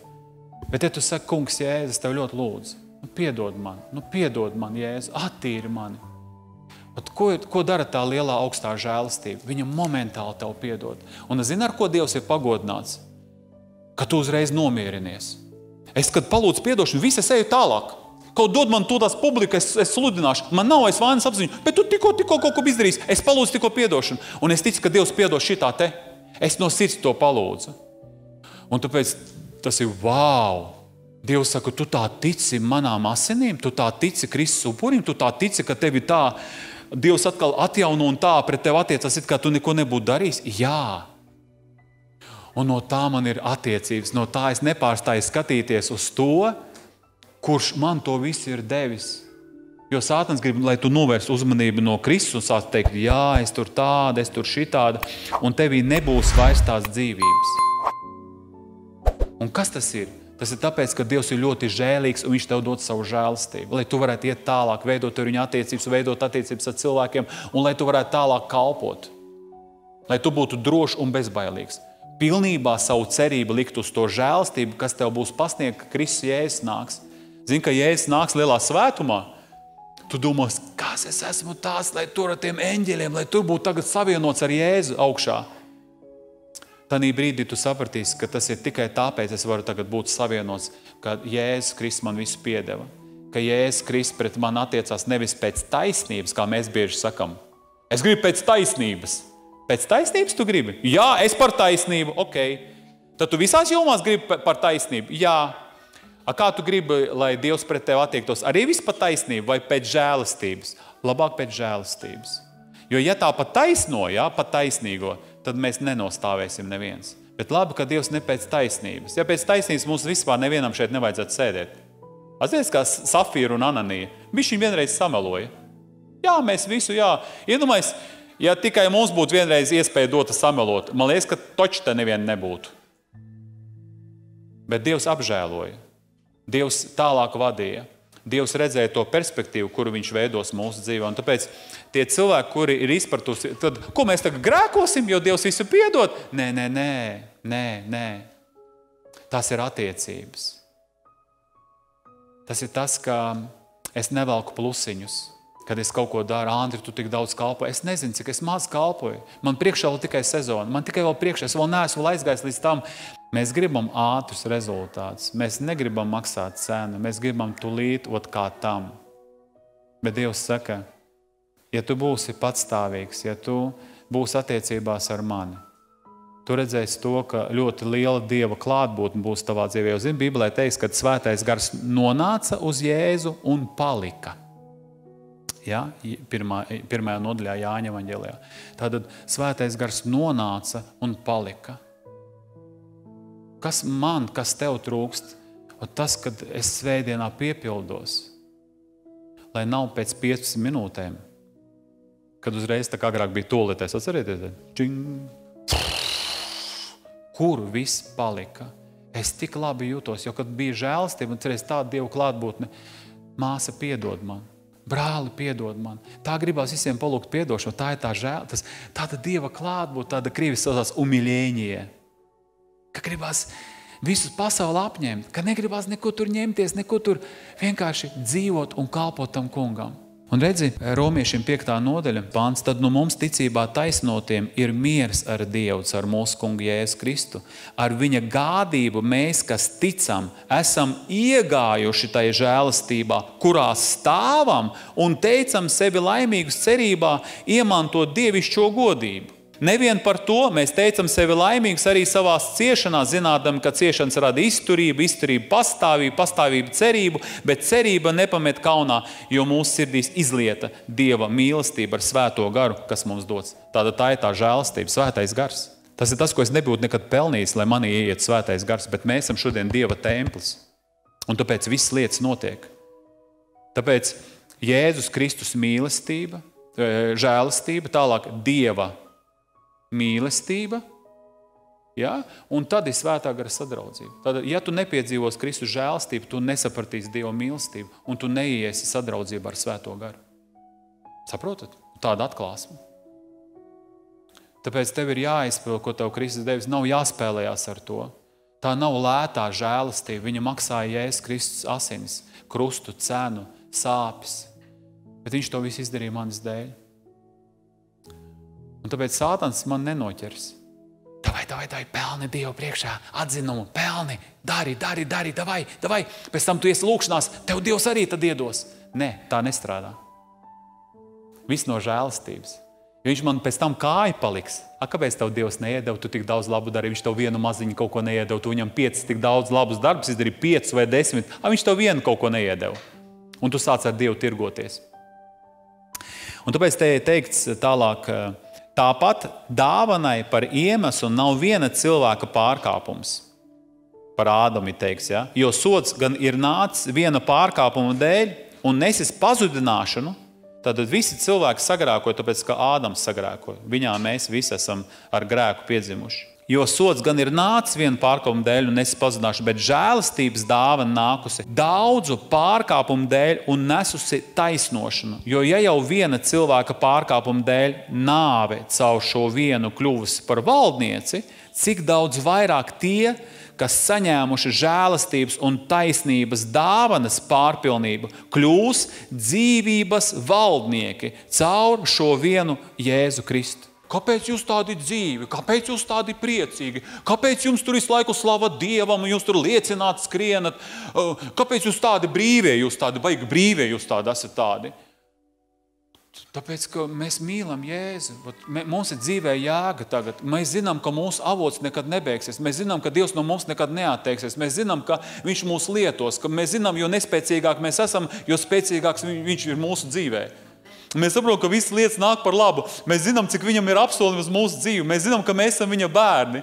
A: Bet ja tu saki, Kungs, Jēzus, tev ļoti lūdzu, piedod man, Jēzus, attīri mani. Ko dara tā lielā augstā žēlastība? Viņa momentāli tev piedod. Un zini, ar ko Dievs ir pagodināts? Ka tu uzreiz nomierinies. Es, kad palūdzu piedošanu, visi es eju tālāk. Kaut dod man tūdās publika, es sludināšu. Man nav es vainas apziņu, bet tu tikko kaut ko izdarīsi. Es palūdzu tikko piedošanu. Un es ticu, ka Dievs piedod šitā te. Es no sirds to palūdzu. Un tāpēc tas ir wow. Dievs saka, tu tā tici manām asinīm, tu tā tici Kristus upurim, tu tā tici, ka tevi tā Dievs atkal atjauno un tā pret tevi attiecas, it kā tu neko nebūtu darījis. Jā. Un no tā man ir attiecības. No tā es nepārstāju skatīties uz to, kurš man to visu ir devis. Jo Sātans grib, lai tu novērst uzmanību no Kristus un sāc teikt, jā, es tur tāda, es tur šitāda, un tevī nebūs vairs tās dzīvības. Un kas tas ir? Tas ir tāpēc, ka Dievs ir ļoti žēlīgs un viņš tev dod savu žēlastību, lai tu varētu iet tālāk, veidot ar viņu attiecības, veidot attiecības ar cilvēkiem un lai tu varētu tālāk kalpot. Lai tu būtu drošs un bezbailīgs. Pilnībā savu cerību likt uz to žēlastību, kas tev būs pasniegta, Kristus Jēzus nāks. Zini, ka Jēzus nāks lielā svētumā, tu domās, kas es esmu tās, lai tur ar tiem eņģeļiem, lai tur būtu tagad savienots ar Jēzu augšā. Tanī brīdī tu sapratīsi, ka tas ir tikai tāpēc, es varu tagad būt savienots, ka Jēzus Kristus man visu piedeva. Ka Jēzus Kristus pret man attiecās nevis pēc taisnības, kā mēs bieži sakam. Es gribu pēc taisnības. Pēc taisnības tu gribi? Jā, es par taisnību, ok. Tad tu visās jomās gribi par taisnību? Jā. Kā tu gribi, lai Dievs pret tevi attiektos? Arī viss par taisnību vai pēc žēlastības? labāk pēc žēlastības. Jo ja tā pat taisno, pat taisnīgo, tad mēs nenostāvēsim neviens. Bet labi, ka Dievs ne pēc taisnības. Ja pēc taisnības mums vispār nevienam šeit nevajadzētu sēdēt. Atzīst, kā Safīra un Ananija. Viņš viņu vienreiz sameloja. Jā, mēs visu, Iedomājies, ja tikai mums būtu vienreiz iespēja dota samelot, man liekas, ka toči te neviena nebūtu. Bet Dievs apžēloja. Dievs tālāk vadīja. Dievs redzēja to perspektīvu, kuru viņš veidos mūsu dzīvē. Un tāpēc tie cilvēki, kuri ir izpratusi, tad, ko mēs tagad grēkosim, jo Dievs visu piedod? Nē. Tas ir attiecības. Tas ir tas, ka es nevelku plusiņus, kad es kaut ko daru. Andri, tu tik daudz kalpoji. Es nezinu, cik es maz kalpoju. Man priekšā vēl tikai sezona. Man tikai vēl priekšā. Es vēl neesmu aizgājis līdz tam. Mēs gribam ātrus rezultātus. Mēs negribam maksāt cenu. Mēs gribam tulīt kā tam. Bet Dievs saka, ja tu būsi patstāvīgs, ja tu būsi attiecībās ar mani, tu redzēsi to, ka ļoti liela Dieva klātbūtne būs tavā dzīvē. Jo, Bībelē teiks, ka Svētais Gars nonāca uz Jēzu un palika. Pirmajā nodaļā Jāņa evaņģēlijā. Tātad Svētais Gars nonāca un palika. Kas tev trūkst? Tas, kad es svētdienā piepildos, lai nav pēc 15 minūtēm, kad uzreiz tā kā agrāk bija toaletēs, atcerieties? Kur viss palika? Es tik labi jūtos, jo kad bija žēlastība un cerēs tāda Dieva klātbūtne, māsa piedod man, brāli piedod man. Tā gribās visiem palūgt piedošanu, tā ir tāda Dieva klātbūtne, tāda krīvi saucās umilēņie. Ka gribās visus pasauli apņemt, ka negribās neko tur ņemties, neko tur vienkārši dzīvot un kalpot tam kungam. Un redzi, Romiešiem 5. nodaļa pāns, tad mums ticībā taisnotiem ir miers ar Dievu, ar mūsu kungu Jēzu Kristu. Ar viņa gādību mēs, kas ticam, esam iegājuši tai žēlastībā, kurā stāvam un teicam sevi laimīgus cerībā iemantot dievišķo godību. Nevien par to mēs teicam sevi laimīgus arī savās ciešanās, zinādami, ka ciešanas rada izturību, pastāvību cerību, bet cerība nepamet kaunā, jo mūsu sirdīs izlieta Dieva mīlestība ar svēto garu, kas mums dots. Tā ir tā žēlastība, svētais gars. Tas ir tas, ko es nebūtu nekad pelnījis, lai manī ieiet svētais gars, bet mēs esam šodien Dieva templis. Un tāpēc viss lietas notiek. Tāpēc Jēzus Kristus mīlestība, žēlastība, tālāk Dieva mīlestība, un tad ir svētā gara sadraudzība. Tad, ja tu nepiedzīvos Kristus žēlastību, tu nesapratīsi Dieva mīlestību, un tu neiesi sadraudzību ar svēto garu. Saprotat? Tāda atklāsme. Tāpēc tev ir jāizpild, ko tev Kristus devis, nav jāspēlējās ar to. Tā nav lētā žēlastība, viņa maksāja Jēzus Kristus asinis, krustu, cenu, sāpes, bet viņš to visu izdarīja manis dēļ. Un tāpēc Sātans man nenoķers. Davai, pelni Dievu priekšā, atzinumu, pelni, dari, davai. Pēc tam tu iesi lūkšanās, tev Dievs arī tad iedos. Nē, tā nestrādā. Viss no žēlastības. Jo viņš man pēc tam kāja paliks. Kāpēc tev Dievs neiedeva, tu tik daudz labu dari, viņš tev vienu maziņu kaut ko neiedeva, tu viņam 5 tik daudz labus darbus izdarīja, 5 vai 10, viņš tev vienu kaut ko neiedeva. Un tu sāc ar Dievu tirgoties. Un tāpēc te ir teikts tālāk, tāpat dāvanai par iemeslu nav viena cilvēka pārkāpums. Par Ādamu teiks, jo sods gan ir nācis viena pārkāpuma dēļ un nesis pazudināšanu, tad visi cilvēki sagrēkoja, tāpēc, ka Ādams sagrēkoja. Viņā mēs visi esam ar grēku piedzimuši. Jo sods gan ir nācis viena pārkāpuma dēļ un nesis pazudināšanu, bet žēlastības dāvana nākusi daudzu pārkāpumu dēļ un nesusi taisnošanu. Jo ja jau viena cilvēka pārkāpuma dēļ nāve caur šo vienu kļuvusi par valdnieci, cik daudz vairāk tie, kas saņēmuši žēlastības un taisnības dāvanas pārpilnību, kļūs dzīvības valdnieki caur šo vienu Jēzu Kristu. Kāpēc jūs tādi dzīvi? Kāpēc jūs tādi priecīgi? Kāpēc jums tur visu laiku slava Dievam, jūs tur liecināt, skrienat? Kāpēc jūs tādi brīvie, jūs tādi baigi brīvie, jūs tādi esat tādi? Tāpēc, ka mēs mīlam Jēzu. Mums ir dzīvē jēga tagad. Mēs zinām, ka mūsu avots nekad nebeigsies. Mēs zinām, ka Dievs no mums nekad neatteiksies. Mēs zinām, ka Viņš mūs lietos. Ka mēs zinām, jo nespēcīgāk mēs esam, jo spēcīgāks Viņš ir mūsu dzīvē. Mēs saprotam, ka visas lietas nāk par labu. Mēs zinām, cik viņam ir apsolījums uz mūsu dzīvi. Mēs zinām, ka mēs esam viņa bērni.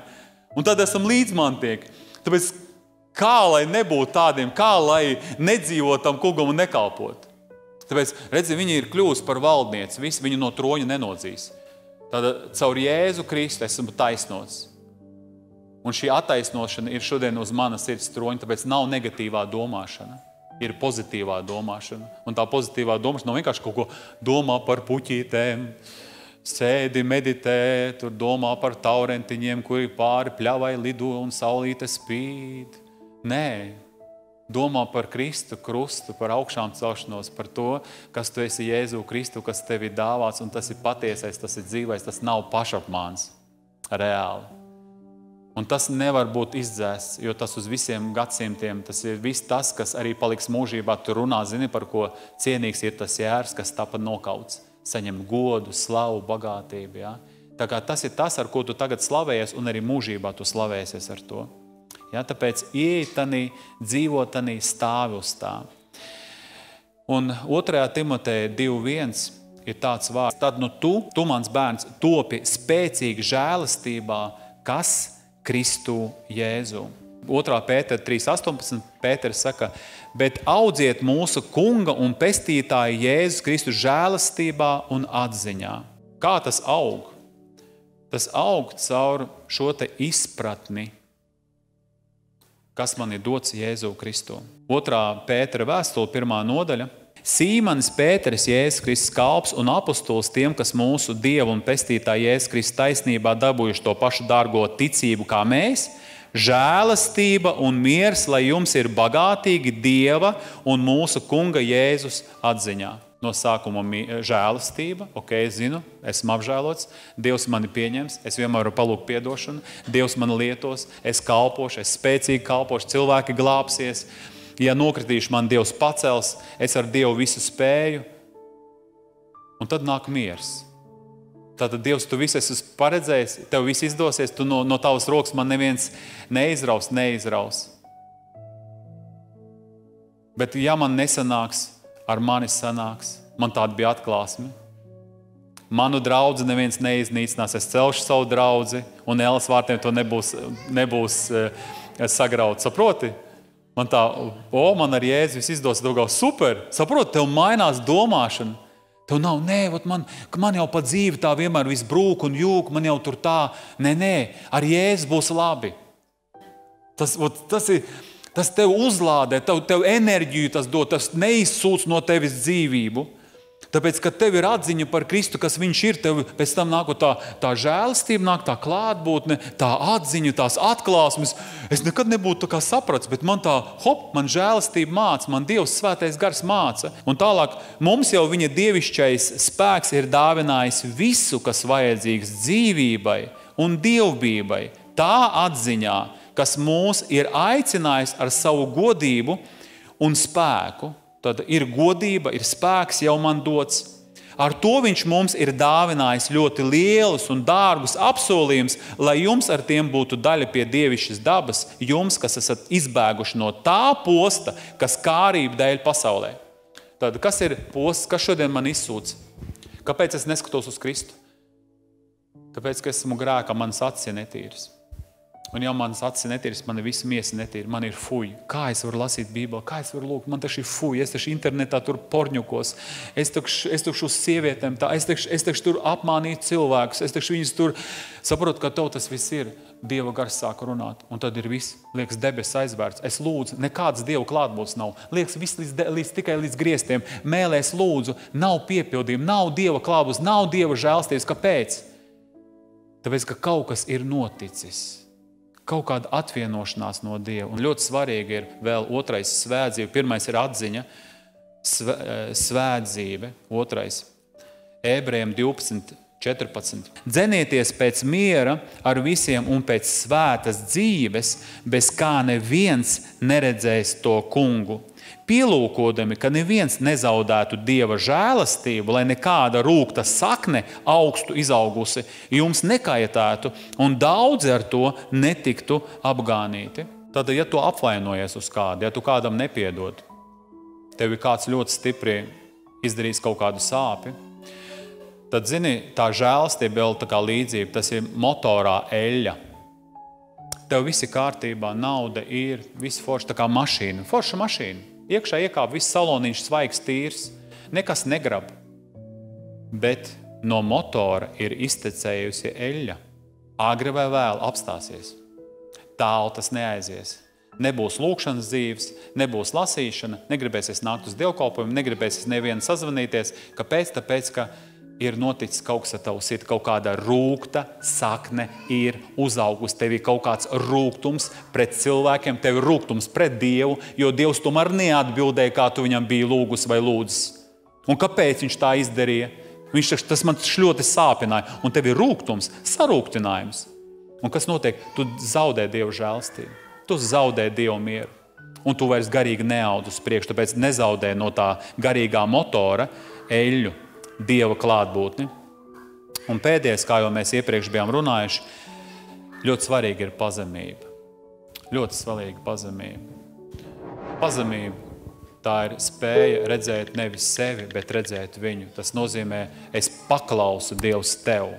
A: Un tad esam līdzmantieki. Tāpēc kā lai nebūtu tādiem, kā lai nedzīvot tam kungam un nekalpot. Tāpēc, redzi, viņi ir kļūst par valdnieci. Visi viņu no troņa nenodzīs. Tātad caur Jēzu Kristu esmu taisnots. Un šī attaisnošana ir šodien uz manas sirds troņa, tāpēc nav negatīvā domāšana. Ir pozitīvā domāšana. Un tā pozitīvā domāšana nav vienkārši kaut ko domā par puķītēm, sēdi, meditē, tur domā par taurentiņiem, kuri pāri pļavai lido un saulīte spīd. Nē, domā par Kristu krustu, par augšām celšanos, par to, kas tu esi Jēzu Kristu, kas tev ir dāvāts, un tas ir patiesais, tas ir dzīvais, tas nav pašapmāns, reāli. Un tas nevar būt izdzēsts, jo tas uz visiem gadsimtiem, tas ir viss tas, kas arī paliks mūžībā. Tu runā, zini, par ko cienīgs ir tas jērs, kas tapa nokauts. Saņem godu, slavu, bagātību. Ja? Tā kā tas ir tas, ar ko tu tagad slavējies, un arī mūžībā tu slavēsies ar to. Ja? Tāpēc ieej tanī, dzīvo tanī, stāvi uz tā. Un 2. Timoteja 2.1 ir tāds vārds. Tad nu tu mans bērns, topi spēcīgi žēlastībā, kas Kristu Jēzu. 2. Pētera 3.18 Pēters saka, bet audziet mūsu kunga un pestītāja Jēzus Kristu žēlastībā un atziņā. Kā tas aug? Tas aug caur šo te izpratni, kas man ir dots Jēzu Kristu. 2. Pētera vēstule 1. nodaļa. Sīmanis Pēteris, Jēzus Kristus kalps un apostols tiem, kas mūsu Dievu un pestītāja Jēzus Kristus taisnībā dabūjuši to pašu dārgo ticību kā mēs, žēlastība un miers, lai jums ir bagātīgi Dieva un mūsu kunga Jēzus atziņā. No sākuma žēlastība, es zinu, esmu apžēlots, Dievs mani pieņems, es vienmēr varu palūgt piedošanu, Dievs mani lietos, es kalpošu, es spēcīgi kalpošu, cilvēki glābsies. Ja nokritīšu, man Dievs pacels, es ar Dievu visu spēju. Un tad nāk miers. Tātad Dievs, tu visu esi paredzējis, tev viss izdosies, tu no tavas rokas man neviens neizraus. Bet ja man nesanāks, ar mani sanāks, man tāda bija atklāsme. Manu draudzi neviens neiznīcinās, es celšu savu draudzi, un Ēlas vārtiem to nebūs sagraut. Saproti? Man tā, man ar Jēzu viss izdos, super, saproti, tev mainās domāšana. Tev nav, man jau pa dzīvi tā vienmēr viss brūk un jūk, man jau tur tā. Nē, ar Jēzu būs labi. Tas tev uzlādē, tev enerģiju tas dod, tas neizsūc no tevis dzīvību. Tāpēc, kad tev ir atziņa par Kristu, kas viņš ir, tev pēc tam nāk tā žēlastība, nāk tā klātbūtne, tā atziņa, tās atklāsmes. Es nekad nebūtu tā kā saprats, bet man man žēlastība māca, man Dievs svētais gars māca. Un tālāk mums jau viņa dievišķais spēks ir dāvinājis visu, kas vajadzīgs dzīvībai un dievbībai. Tā atziņā, kas mūs ir aicinājis ar savu godību un spēku. Tad ir godība, ir spēks jau man dots. Ar to viņš mums ir dāvinājis ļoti lielus un dārgus apsolījumus, lai jums ar tiem būtu daļa pie dievišķas dabas, jums, kas esat izbēguši no tā posta, kas kārība dēļ pasaulē. Tad, kas ir posts, kas šodien man izsūc? Kāpēc es neskatos uz Kristu? Tāpēc, ka esmu grēkā, manas acis ir netīras. Un ja manas acis netīras, man ir visa miesa netīra, man ir fuj. Kā es varu lasīt Bībeli, kā es varu lūgt, man taču ir fuj, es taču internetā tur porņukos, es taču uz sievietēm, es taču tur apmānīju cilvēkus, es taču viņus tur, saprotu, ka tev tas viss ir, Dieva gars sāk runāt, un tad ir viss, liekas, debesis aizvērts. Es lūdzu, nekāds Dieva klātbūtnes nav, liekas, viss tikai līdz griestiem, mēlēs lūdzu, nav piepildījuma, nav Dieva klātbūtnes, nav Dieva žēlstības. Kāpēc? Tāpēc, ka kaut kas ir noticis. Kaut kāda atvienošanās no Dieva. Un ļoti svarīgi ir vēl otrais svētdzīve. Pirmais ir atziņa, svētdzīve. Otrais Ebrejiem 12.14. Dzenieties pēc miera ar visiem un pēc svētas dzīves, bez kā neviens neredzēs to kungu. Pielūkodami, ka neviens nezaudētu Dieva žēlastību, lai nekāda rūgta sakne augstu izaugusi jums nekaitētu un daudzi ar to netiktu apgānīti. Tad, ja tu apvainojies uz kādu, ja tu kādam nepiedod, tev ir kāds ļoti stipri izdarījis kaut kādu sāpi, tad, zini, tā žēlastība vēl tā kā līdzība, tas ir motorā eļļa. Tev viss ir kārtībā, nauda ir, viss forši, tā kā mašīna, forša mašīna. Iekšā iekāp, viss saloniņš svaigs, tīrs, nekas negrab. Bet no motora ir iztecējusi eļļa. Agri vai vēl apstāsies. Tālu tas neaizies. Nebūs lūkšanas dzīves, nebūs lasīšana, negribēsies nākt uz dievkalpojumu, negribēsies nevienu sazvanīties. Kāpēc? Tāpēc, ka ir noticis kaut kas ar tavu sirdi, kaut kāda rūgta sakne ir uzaugusi. Tev ir kaut kāds rūgtums pret cilvēkiem, tev ir rūgtums pret Dievu, jo Dievs tomēr neatbildēja, kā tu viņam biji lūgus vai lūdzis. Un kāpēc viņš tā izdarīja? Tas man ļoti sāpināja. Un tev ir rūgtums, sarūgtinājums. Un kas notiek? Tu zaudē Dieva žēlstību. Tu zaudē Dieva mieru. Un tu vairs garīgi neaud uz priekšu, tāpēc nezaudē no tā garīgā motora eļļu, Dieva klātbūtni. Un pēdējais, kā jau mēs iepriekš bijām runājuši, ļoti svarīga ir pazemība. Ļoti svarīga pazemība. Pazemība. Tā ir spēja redzēt nevis sevi, bet redzēt viņu. Tas nozīmē, es paklausu Dievs tev.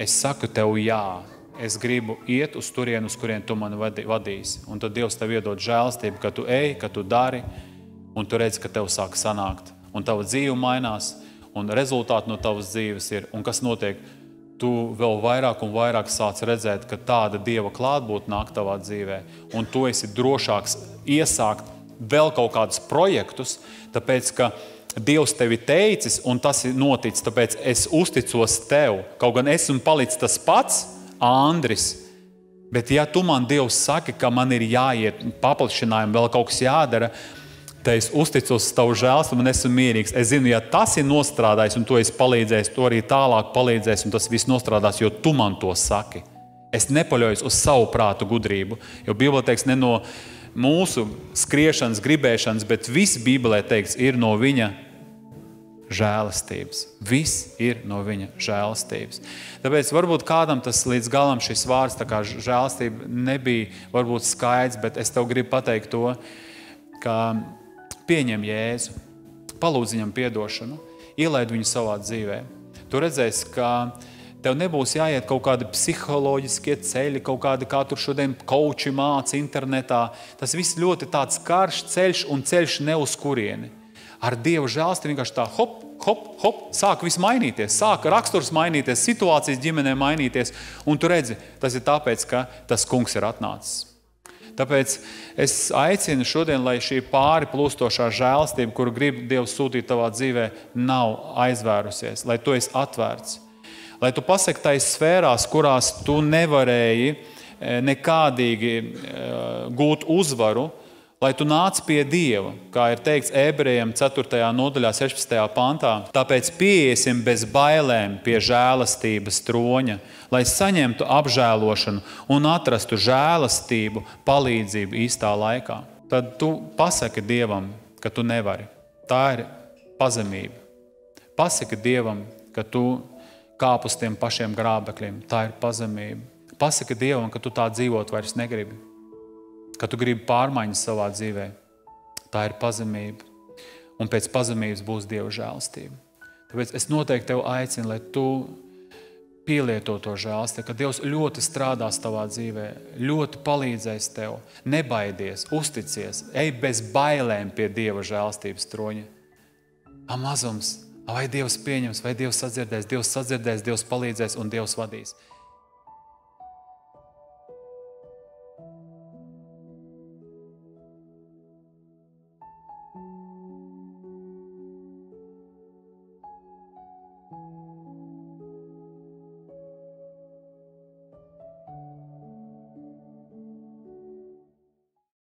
A: Es saku tev jā. Es gribu iet uz turienu, uz kurien tu mani vadīsi. Un tad Dievs tev iedod žēlstību, ka tu ej, ka tu dari, un tu redzi, ka tev sāk sanākt. Un tava dzīve mainās, un rezultāti no tavas dzīves ir. Un kas notiek? Tu vēl vairāk un vairāk sāc redzēt, ka tāda Dieva klātbūtne nāk tavā dzīvē. Un tu esi drošāks iesākt vēl kaut kādus projektus, tāpēc, ka Dievs tevi teicis, un tas ir noticis, tāpēc es uzticos tev. Kaut gan esmu palicis tas pats, Andris, bet ja tu man Dievs saki, ka man ir jāiet paplašinājumi, vēl kaut kas jādara, tad es uzticos tavu žēlstību un esmu mierīgs. Es zinu, ja tas ir nostrādājis un tu esi palīdzējis, tu arī tālāk palīdzēs, un tas viss nostrādās, jo tu man to saki. Es nepaļojos uz savu prātu gudrību, jo Bībelē teiks ne no mūsu skriešanas, gribēšanas, bet viss Bībelē teiks ir no viņa žēlastības. Viss ir no viņa žēlastības. Tāpēc varbūt kādam tas līdz galam šis vārds, tā kā žēlastība, nebija varbūt skaidrs, bet es tev gribu pateikt to, ka pieņem Jēzu, palūdz viņam piedošanu, ielaid viņu savā dzīvē. Tu redzēsi, ka tev nebūs jāiet kaut kādi psiholoģiskie ceļi, kaut kādi, kā tur šodien kauči māca internetā. Tas viss ļoti tāds karš ceļš un ceļš ne uz kurieni. Ar Dieva žēlstību vienkārši tā hop, hop, hop, sāk viss mainīties, sāk raksturs mainīties, situācijas ģimenē mainīties, un tu redzi, tas ir tāpēc, ka tas kungs ir atnācis. Tāpēc es aicinu šodien, lai šī pāri plūstošā žēlstība, kuru grib Dievs sūtīt tavā dzīvē, nav aizvērusies, lai tu esi atvērts. Lai tu pasaki tais sfērās, kurās tu nevarēji nekādīgi gūt uzvaru, lai tu nāc pie Dieva, kā ir teikts Ebrejiem 4. nodaļā 16. pantā. Tāpēc pieiesim bez bailēm pie žēlastības troņa, lai saņemtu apžēlošanu un atrastu žēlastību, palīdzību īstā laikā. Tad tu pasaki Dievam, ka tu nevari. Tā ir pazemība. Pasaki Dievam, ka tu kāp uz tiem pašiem grābekļiem. Tā ir pazemība. Pasaki Dievam, ka tu tā dzīvot vairs negribi. Ka tu gribi pārmaiņas savā dzīvē. Tā ir pazemība. Un pēc pazemības būs Dieva žēlastība. Tāpēc es noteikti tev aicinu, lai tu pielieto to žēlastību, ka Dievs ļoti strādās tavā dzīvē, ļoti palīdzēs tev. Nebaidies, uzticies, ej bez bailēm pie Dieva žēlastības troņa. Mazums. Vai Dievs pieņems, vai Dievs sadzirdēs, Dievs palīdzēs un Dievs vadīs.